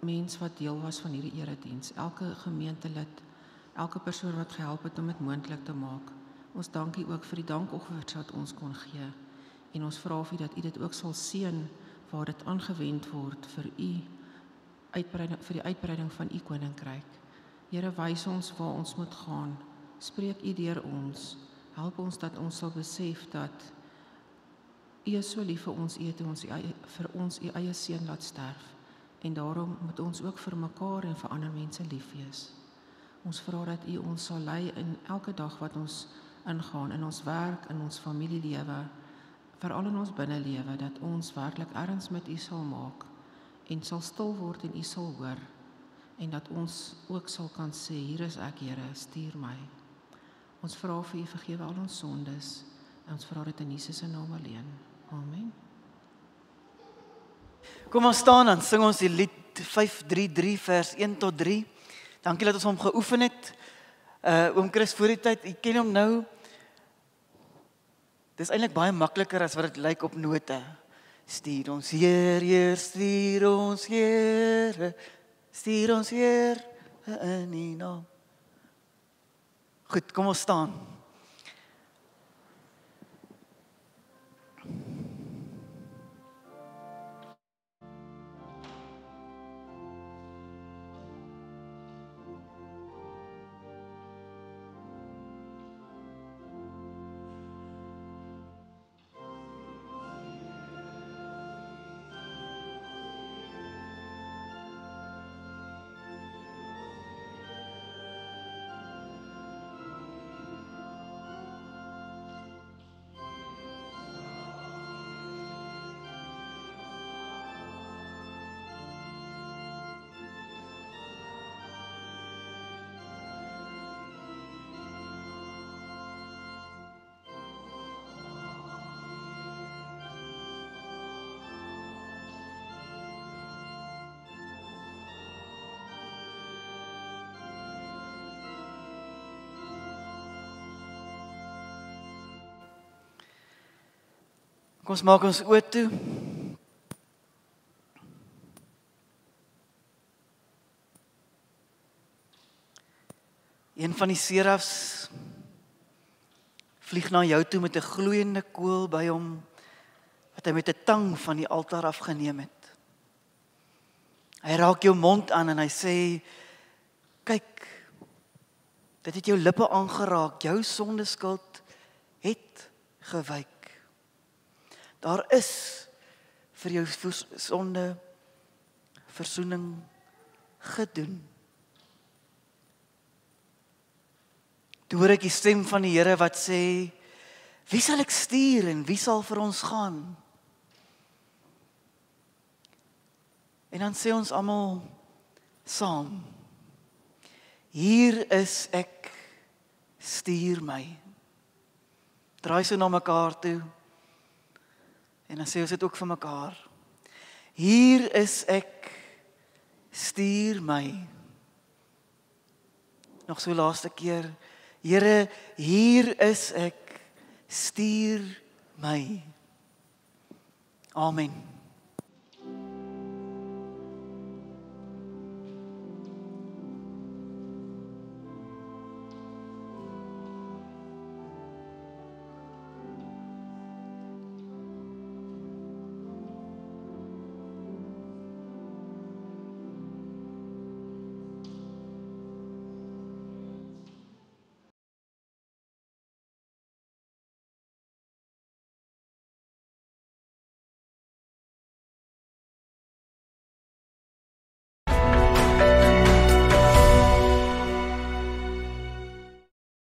mens wat deel was van hierdie erediens, elke gemeentelid, elke persoon wat gehelp het om dit moontlik te maak. Ons dank U ook vir die dankoffers wat ons kon gee en ons vra vir U dat U dit ook sal seën waar dit aangewend word vir U uitbreiding, vir die uitbreiding van U koninkryk. Here, wys ons waar ons moet gaan. Spreek U deur ons. Help ons dat ons sal besef dat U is so lief vir ons, U het vir ons U eie seun laat sterf. En daarom moet ons ook vir mekaar en vir ander mense lief wees. Ons vra dat U ons sal lei in elke dag wat ons ingaan, in ons werk, in ons familielewe, veral in ons binnelewe, dat ons werklik erns met U sal maak en sal stil word en U sal hoor. En dat ons ook sal kan sê, hier is ek, Here, stuur my. Ons vra vir U vergewe al ons sondes. En ons vra dit in Jesus se naam alleen. Amen. Kom ons staan, dan sing ons die lied 533 vers 1 tot 3. Dankie dat ons hom geoefen het. Oom Chris, voor die tyd, ek ken hom nou. Dis eintlik baie makliker as wat dit lyk op note. Stuur ons Heer, Heer, stuur ons Here. Stuur ons Heer in U naam. Goed, kom ons staan. Kom ons maak ons oë toe. Een van die serafs vlieg na jou toe met 'n gloeiende kool by hom wat hy met 'n tang van die altaar afgeneem het. Hy raak jou mond aan en hy sê, kyk, dit het jou lippe aangeraak, jou sondeskuld het gewyk. Daar is vir jou sonde verzoening gedoen. Toe hoor ek die stem van die Here wat sê, wie sal ek stuur en wie sal vir ons gaan? En dan sê ons almal saam, hier is ek, stuur my. Draai so na mekaar toe. En dan sê ons dit ook vir mekaar. Hier is ek, stuur my. Nog so laaste keer. Here, hier is ek, stuur my. Amen.